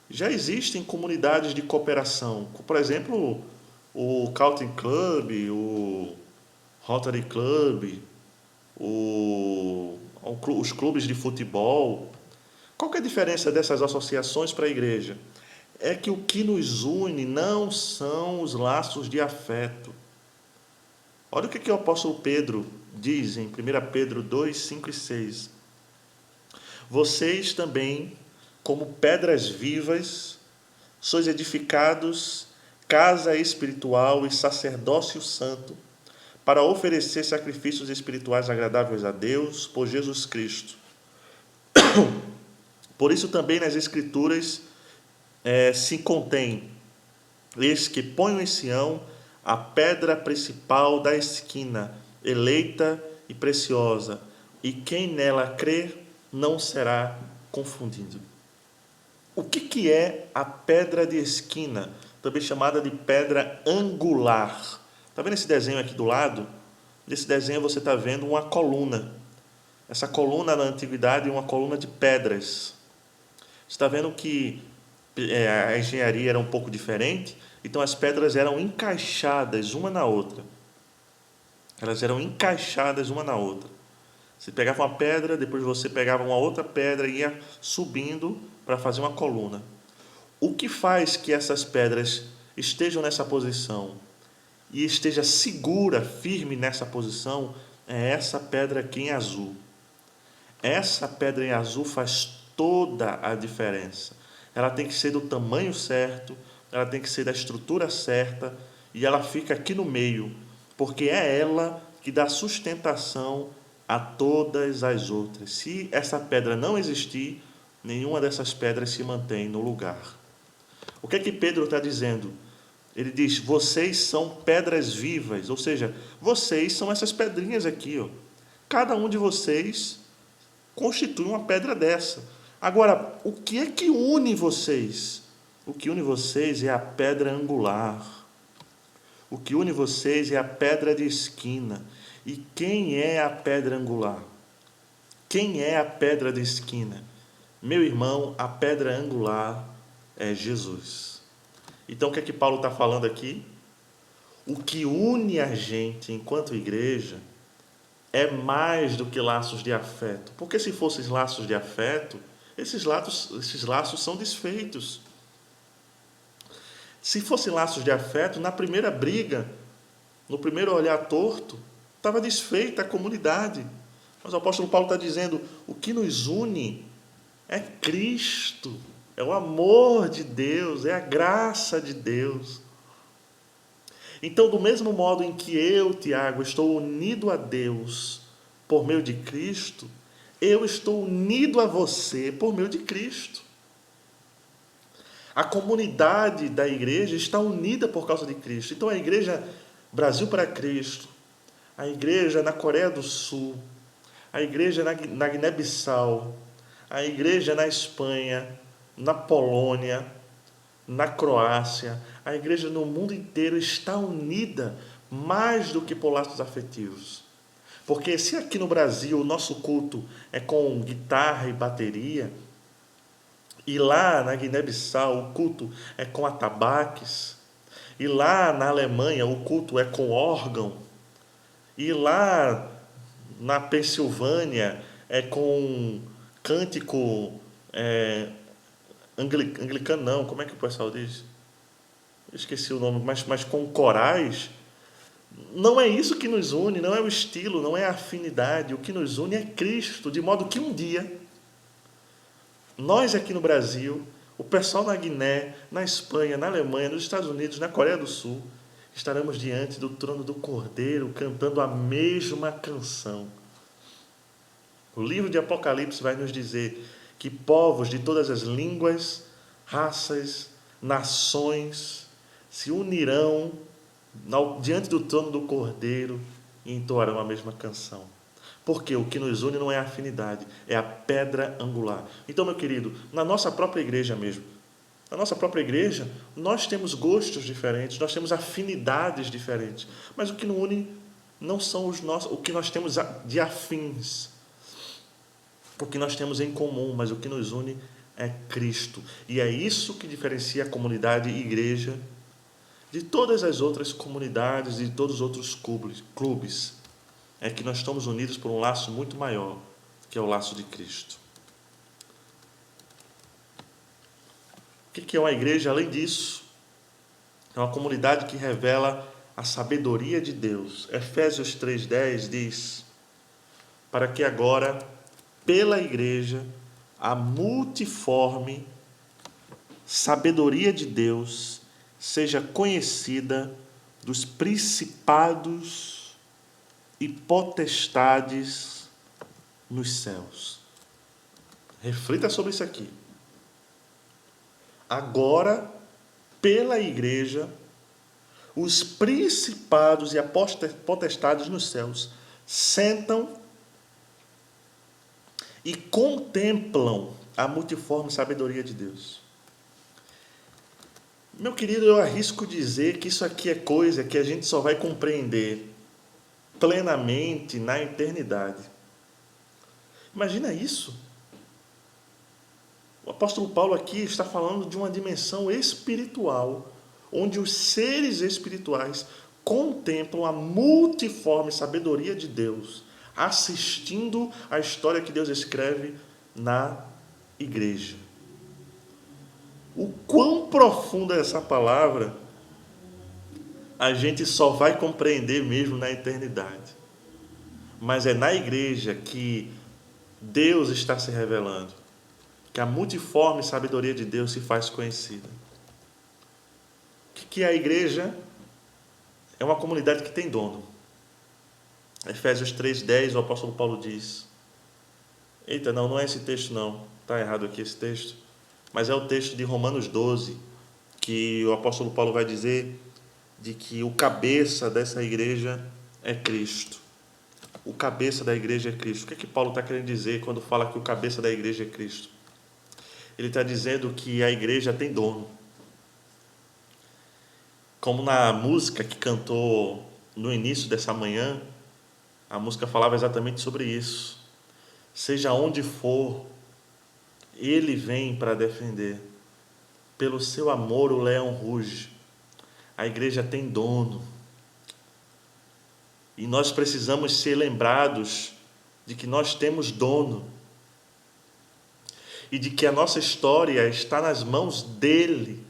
Já existem comunidades de cooperação, por exemplo, o Country Club, o Rotary Club, os clubes de futebol. Qual que é a diferença dessas associações para a igreja? É que o que nos une não são os laços de afeto. Olha o que o apóstolo Pedro diz em 1 Pedro 2, 5 e 6. Vocês também, como pedras vivas, sois edificados casa espiritual e sacerdócio santo, para oferecer sacrifícios espirituais agradáveis a Deus por Jesus Cristo. Por isso também nas Escrituras se contém: eis que ponho em Sião a pedra principal da esquina, eleita e preciosa, e quem nela crer não será confundido. O que é a pedra de esquina, também chamada de pedra angular? Está vendo esse desenho aqui do lado? Nesse desenho você está vendo uma coluna. Essa coluna na antiguidade é uma coluna de pedras. Você está vendo que a engenharia era um pouco diferente, então as pedras eram encaixadas uma na outra. Elas eram encaixadas uma na outra. Você pegava uma pedra, depois você pegava uma outra pedra e ia subindo para fazer uma coluna. O que faz que essas pedras estejam nessa posição e esteja segura, firme nessa posição, é essa pedra aqui em azul. Essa pedra em azul faz toda a diferença. Ela tem que ser do tamanho certo, ela tem que ser da estrutura certa, e ela fica aqui no meio, porque é ela que dá sustentação a todas as outras. Se essa pedra não existir, nenhuma dessas pedras se mantém no lugar. O que é que Pedro está dizendo? Ele diz: vocês são pedras vivas, ou seja, vocês são essas pedrinhas aqui, ó. Cada um de vocês constitui uma pedra dessa. Agora, o que é que une vocês? O que une vocês é a pedra angular. O que une vocês é a pedra de esquina. E quem é a pedra angular? Quem é a pedra de esquina? Meu irmão, a pedra angular é Jesus. Então, o que é que Paulo está falando aqui? O que une a gente enquanto igreja é mais do que laços de afeto. Porque se fossem laços de afeto, esses laços são desfeitos. Se fossem laços de afeto, na primeira briga, no primeiro olhar torto, estava desfeita a comunidade. Mas o apóstolo Paulo está dizendo, o que nos une é Cristo, é o amor de Deus, é a graça de Deus. Então, do mesmo modo em que eu, Tiago, estou unido a Deus por meio de Cristo, eu estou unido a você por meio de Cristo. A comunidade da igreja está unida por causa de Cristo. Então, a igreja Brasil para Cristo, a igreja na Coreia do Sul, a igreja na Guiné-Bissau, a igreja na Espanha, na Polônia, na Croácia, a igreja no mundo inteiro está unida mais do que por laços afetivos. Porque se aqui no Brasil o nosso culto é com guitarra e bateria, e lá na Guiné-Bissau o culto é com atabaques, e lá na Alemanha o culto é com órgão, e lá na Pensilvânia é com cântico anglicano, não, como é que o pessoal diz? Eu esqueci o nome, mas com corais. Não é isso que nos une, não é o estilo, não é a afinidade. O que nos une é Cristo, de modo que um dia, nós aqui no Brasil, o pessoal na Guiné, na Espanha, na Alemanha, nos Estados Unidos, na Coreia do Sul, estaremos diante do trono do Cordeiro, cantando a mesma canção. O livro de Apocalipse vai nos dizer que povos de todas as línguas, raças, nações se unirão diante do trono do Cordeiro e entoarão a mesma canção. Porque o que nos une não é a afinidade, é a pedra angular. Então, meu querido, na nossa própria igreja mesmo, na nossa própria igreja, nós temos gostos diferentes, nós temos afinidades diferentes, mas o que nos une não são o que nós temos de afins, o que nós temos em comum, mas o que nos une é Cristo. E é isso que diferencia a comunidade igreja de todas as outras comunidades e de todos os outros clubes. É que nós estamos unidos por um laço muito maior, que é o laço de Cristo. O que é uma igreja além disso? É uma comunidade que revela a sabedoria de Deus. Efésios 3,10 diz: para que agora, pela igreja, a multiforme sabedoria de Deus seja conhecida dos principados e potestades nos céus. Reflita sobre isso aqui. Agora, pela igreja, os principados e potestades nos céus sentam e contemplam a multiforme sabedoria de Deus. Meu querido, eu arrisco dizer que isso aqui é coisa que a gente só vai compreender plenamente na eternidade. Imagina isso. O apóstolo Paulo aqui está falando de uma dimensão espiritual, onde os seres espirituais contemplam a multiforme sabedoria de Deus, assistindo a história que Deus escreve na igreja. O quão profunda é essa palavra, a gente só vai compreender mesmo na eternidade. Mas é na igreja que Deus está se revelando, que a multiforme sabedoria de Deus se faz conhecida. O que é a igreja? É uma comunidade que tem dono. Efésios 3,10, o apóstolo Paulo diz... Eita, não é esse texto não. Está errado aqui esse texto. Mas é o texto de Romanos 12, que o apóstolo Paulo vai dizer de que o cabeça dessa igreja é Cristo. o cabeça da igreja é Cristo. O que é que Paulo está querendo dizer quando fala que o cabeça da igreja é Cristo? Ele está dizendo que a igreja tem dono. Como na música que cantou no início dessa manhã, a música falava exatamente sobre isso. Seja onde for, ele vem para defender. Pelo seu amor o leão ruge. A igreja tem dono. E nós precisamos ser lembrados de que nós temos dono. E de que a nossa história está nas mãos dele.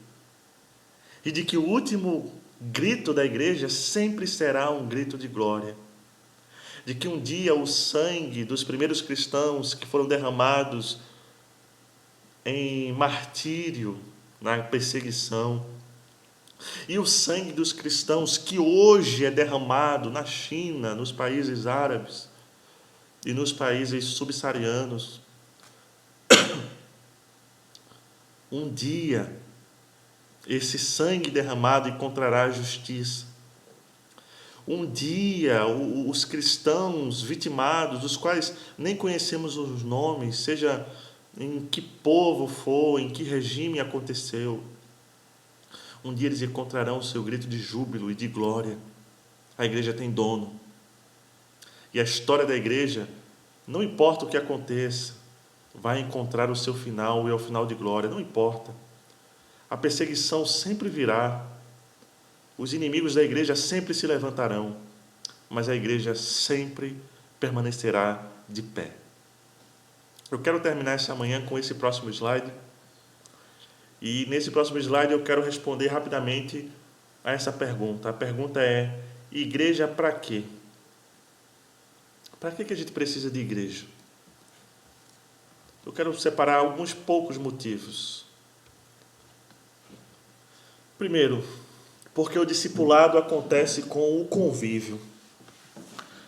E de que o último grito da igreja sempre será um grito de glória. De que um dia o sangue dos primeiros cristãos que foram derramados em martírio, na perseguição, e o sangue dos cristãos que hoje é derramado na China, nos países árabes e nos países subsaarianos, um dia esse sangue derramado encontrará justiça. Um dia os cristãos vitimados, dos quais nem conhecemos os nomes, seja em que povo for, em que regime aconteceu, um dia eles encontrarão o seu grito de júbilo e de glória. A igreja tem dono. E a história da igreja, não importa o que aconteça, vai encontrar o seu final e ao final de glória, não importa. A perseguição sempre virá. Os inimigos da igreja sempre se levantarão, mas a igreja sempre permanecerá de pé. Eu quero terminar essa manhã com esse próximo slide. E nesse próximo slide eu quero responder rapidamente a essa pergunta. A pergunta é: igreja para quê? Para que a gente precisa de igreja? Eu quero separar alguns poucos motivos. Primeiro, porque o discipulado acontece com o convívio.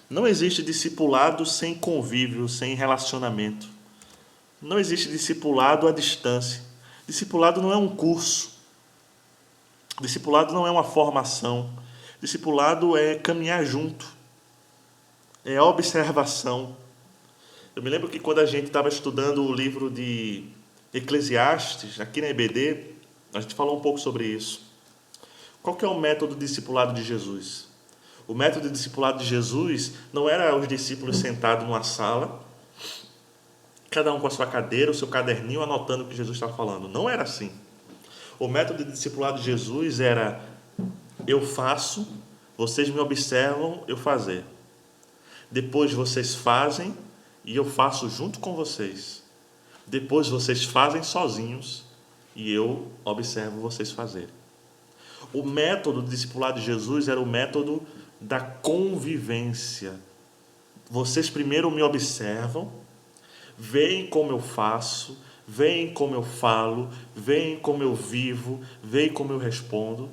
Não existe discipulado sem convívio, sem relacionamento. Não existe discipulado à distância. Discipulado não é um curso. Discipulado não é uma formação. Discipulado é caminhar junto. É observação. Eu me lembro que quando a gente estava estudando o livro de Eclesiastes, aqui na EBD, a gente falou um pouco sobre isso. Qual que é o método de discipulado de Jesus? O método de discipulado de Jesus não era os discípulos sentados numa sala, cada um com a sua cadeira, o seu caderninho, anotando o que Jesus estava falando. Não era assim. O método de discipulado de Jesus era: eu faço, vocês me observam eu fazer. Depois vocês fazem e eu faço junto com vocês. Depois vocês fazem sozinhos e eu observo vocês fazerem. O método de discipulado de Jesus era o método da convivência. Vocês primeiro me observam, veem como eu faço, veem como eu falo, veem como eu vivo, veem como eu respondo,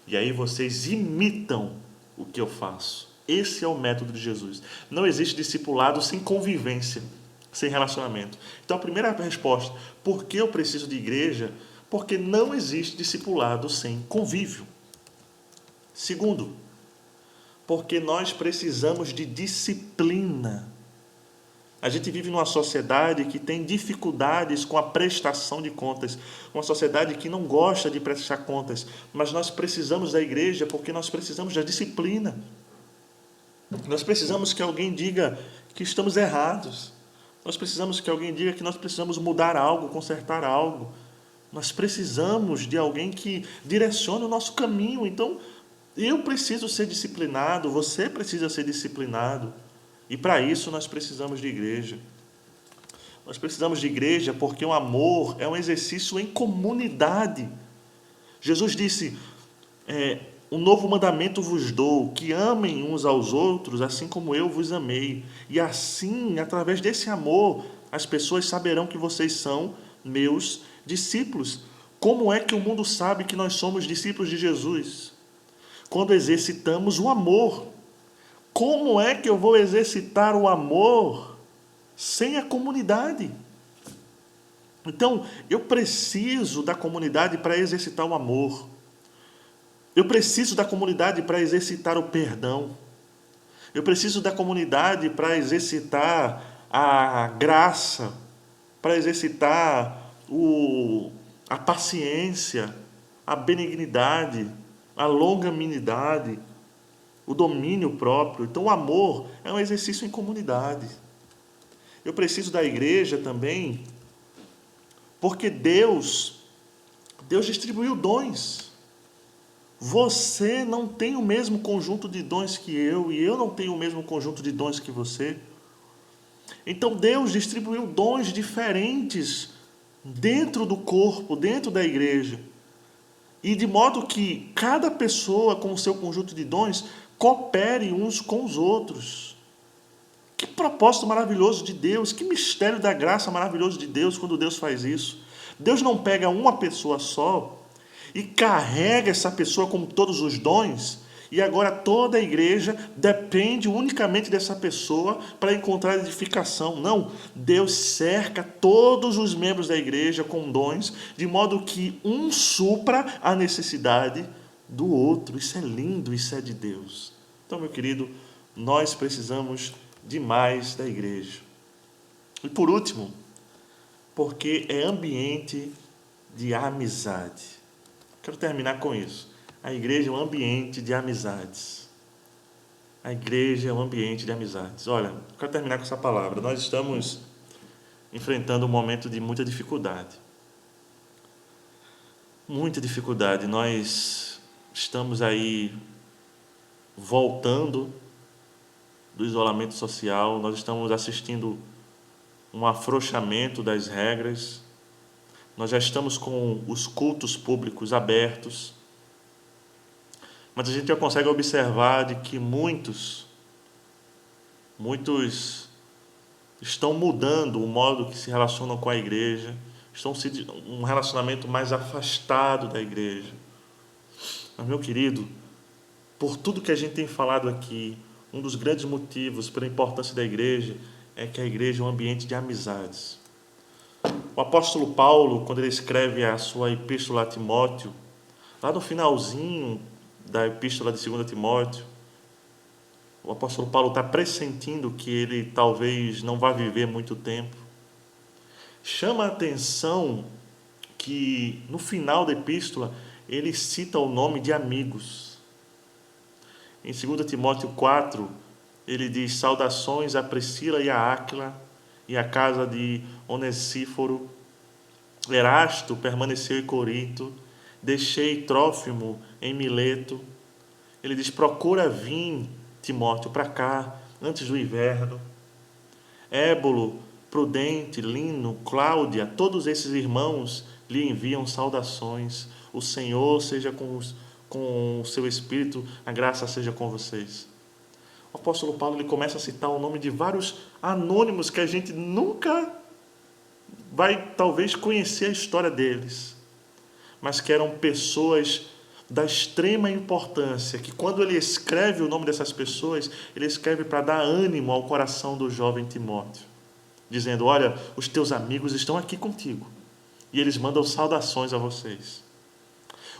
e aí vocês imitam o que eu faço. Esse é o método de Jesus. Não existe discipulado sem convivência, sem relacionamento. Então a primeira resposta: por que eu preciso de igreja? Porque não existe discipulado sem convívio. Segundo, porque nós precisamos de disciplina. A gente vive numa sociedade que tem dificuldades com a prestação de contas, uma sociedade que não gosta de prestar contas, mas nós precisamos da igreja porque nós precisamos da disciplina. Nós precisamos que alguém diga que estamos errados. Nós precisamos que alguém diga que nós precisamos mudar algo, consertar algo. Nós precisamos de alguém que direcione o nosso caminho. Então, eu preciso ser disciplinado, você precisa ser disciplinado. E para isso nós precisamos de igreja. Nós precisamos de igreja porque o amor é um exercício em comunidade. Jesus disse: um novo mandamento vos dou, que amem uns aos outros, assim como eu vos amei. E assim, através desse amor, as pessoas saberão que vocês são meus discípulos. Como é que o mundo sabe que nós somos discípulos de Jesus? Quando exercitamos o amor. Como é que eu vou exercitar o amor sem a comunidade? Então, eu preciso da comunidade para exercitar o amor. Eu preciso da comunidade para exercitar o perdão. Eu preciso da comunidade para exercitar a graça, para exercitar a paciência, a benignidade, a longanimidade, o domínio próprio. Então, o amor é um exercício em comunidade. Eu preciso da igreja também, porque Deus distribuiu dons. Você não tem o mesmo conjunto de dons que eu, e eu não tenho o mesmo conjunto de dons que você. Então Deus distribuiu dons diferentes dentro do corpo, dentro da igreja. E de modo que cada pessoa com o seu conjunto de dons coopere uns com os outros. Que propósito maravilhoso de Deus, que mistério da graça maravilhoso de Deus quando Deus faz isso. Deus não pega uma pessoa só e carrega essa pessoa com todos os dons, e agora toda a igreja depende unicamente dessa pessoa para encontrar edificação. Não, Deus cerca todos os membros da igreja com dons, de modo que um supra a necessidade do outro. Isso é lindo, isso é de Deus. Então, meu querido, nós precisamos demais da igreja. E por último, porque é ambiente de amizade. Quero terminar com isso. A igreja é um ambiente de amizades. A igreja é um ambiente de amizades. Olha, quero terminar com essa palavra. Nós estamos enfrentando um momento de muita dificuldade. Muita dificuldade. Nós estamos aí voltando do isolamento social. Nós estamos assistindo um afrouxamento das regras. Nós já estamos com os cultos públicos abertos, mas a gente já consegue observar de que muitos estão mudando o modo que se relacionam com a igreja, estão um relacionamento mais afastado da igreja. Mas, meu querido, por tudo que a gente tem falado aqui, um dos grandes motivos pela importância da igreja é que a igreja é um ambiente de amizades. O apóstolo Paulo, quando ele escreve a sua epístola a Timóteo, lá no finalzinho da epístola de 2 Timóteo, o apóstolo Paulo está pressentindo que ele talvez não vá viver muito tempo. Chama a atenção que no final da epístola ele cita o nome de amigos. Em 2 Timóteo 4, ele diz: saudações a Priscila e a Áquila e a casa de Onesíforo. Erasto permaneceu em Corinto, deixei Trófimo em Mileto. Ele diz: procura vir, Timóteo, para cá, antes do inverno. Ébolo, Prudente, Lino, Cláudia, todos esses irmãos lhe enviam saudações. O Senhor seja com o seu espírito, a graça seja com vocês. O apóstolo Paulo ele começa a citar o nome de vários anônimos que a gente nunca vai, talvez, conhecer a história deles, mas que eram pessoas da extrema importância, que quando ele escreve o nome dessas pessoas, ele escreve para dar ânimo ao coração do jovem Timóteo, dizendo: olha, os teus amigos estão aqui contigo, e eles mandam saudações a vocês.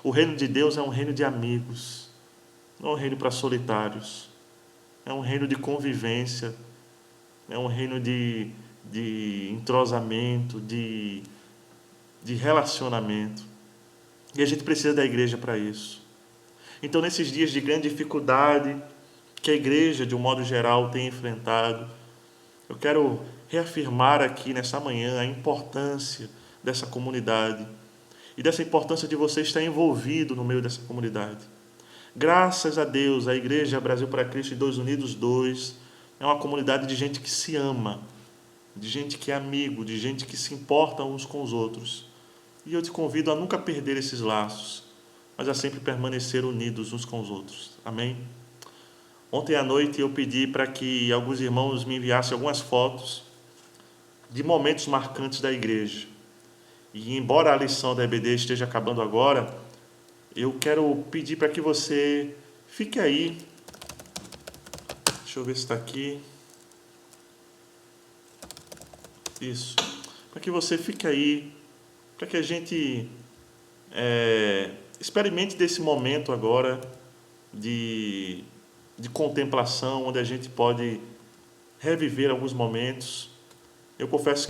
O reino de Deus é um reino de amigos, não é um reino para solitários. É um reino de convivência, é um reino de entrosamento, de relacionamento. E a gente precisa da igreja para isso. Então, nesses dias de grande dificuldade que a igreja, de um modo geral, tem enfrentado, eu quero reafirmar aqui nessa manhã a importância dessa comunidade e dessa importância de você estar envolvido no meio dessa comunidade. Graças a Deus, a Igreja Brasil para Cristo e Dois Unidos 2 é uma comunidade de gente que se ama, de gente que é amigo, de gente que se importa uns com os outros. E eu te convido a nunca perder esses laços, mas a sempre permanecer unidos uns com os outros. Amém? Ontem à noite eu pedi para que alguns irmãos me enviassem algumas fotos de momentos marcantes da igreja. E embora a lição da EBD esteja acabando agora, eu quero pedir para que você fique aí. Deixa eu ver se está aqui. Isso. Para que você fique aí, para que a gente experimente desse momento agora de de contemplação, onde a gente pode reviver alguns momentos. Eu confesso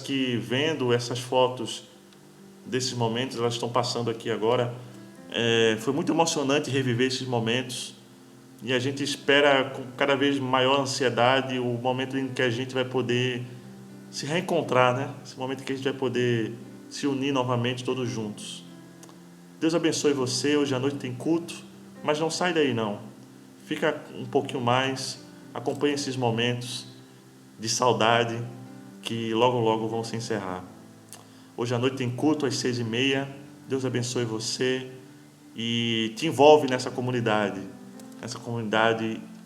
que vendo essas fotos desses momentos, elas estão passando aqui agora, foi muito emocionante reviver esses momentos, e a gente espera com cada vez maior ansiedade o momento em que a gente vai poder se reencontrar, né? Esse momento em que a gente vai poder se unir novamente todos juntos. Deus abençoe você. Hoje à noite tem culto, mas não sai daí não. Fica um pouquinho mais, acompanhe esses momentos de saudade que logo logo vão se encerrar. Hoje à noite tem culto às 6h30. Deus abençoe você e te envolve nessa comunidade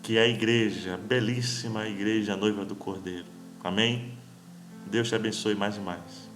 que é a igreja, a belíssima igreja, a noiva do Cordeiro. Amém? Deus te abençoe mais e mais.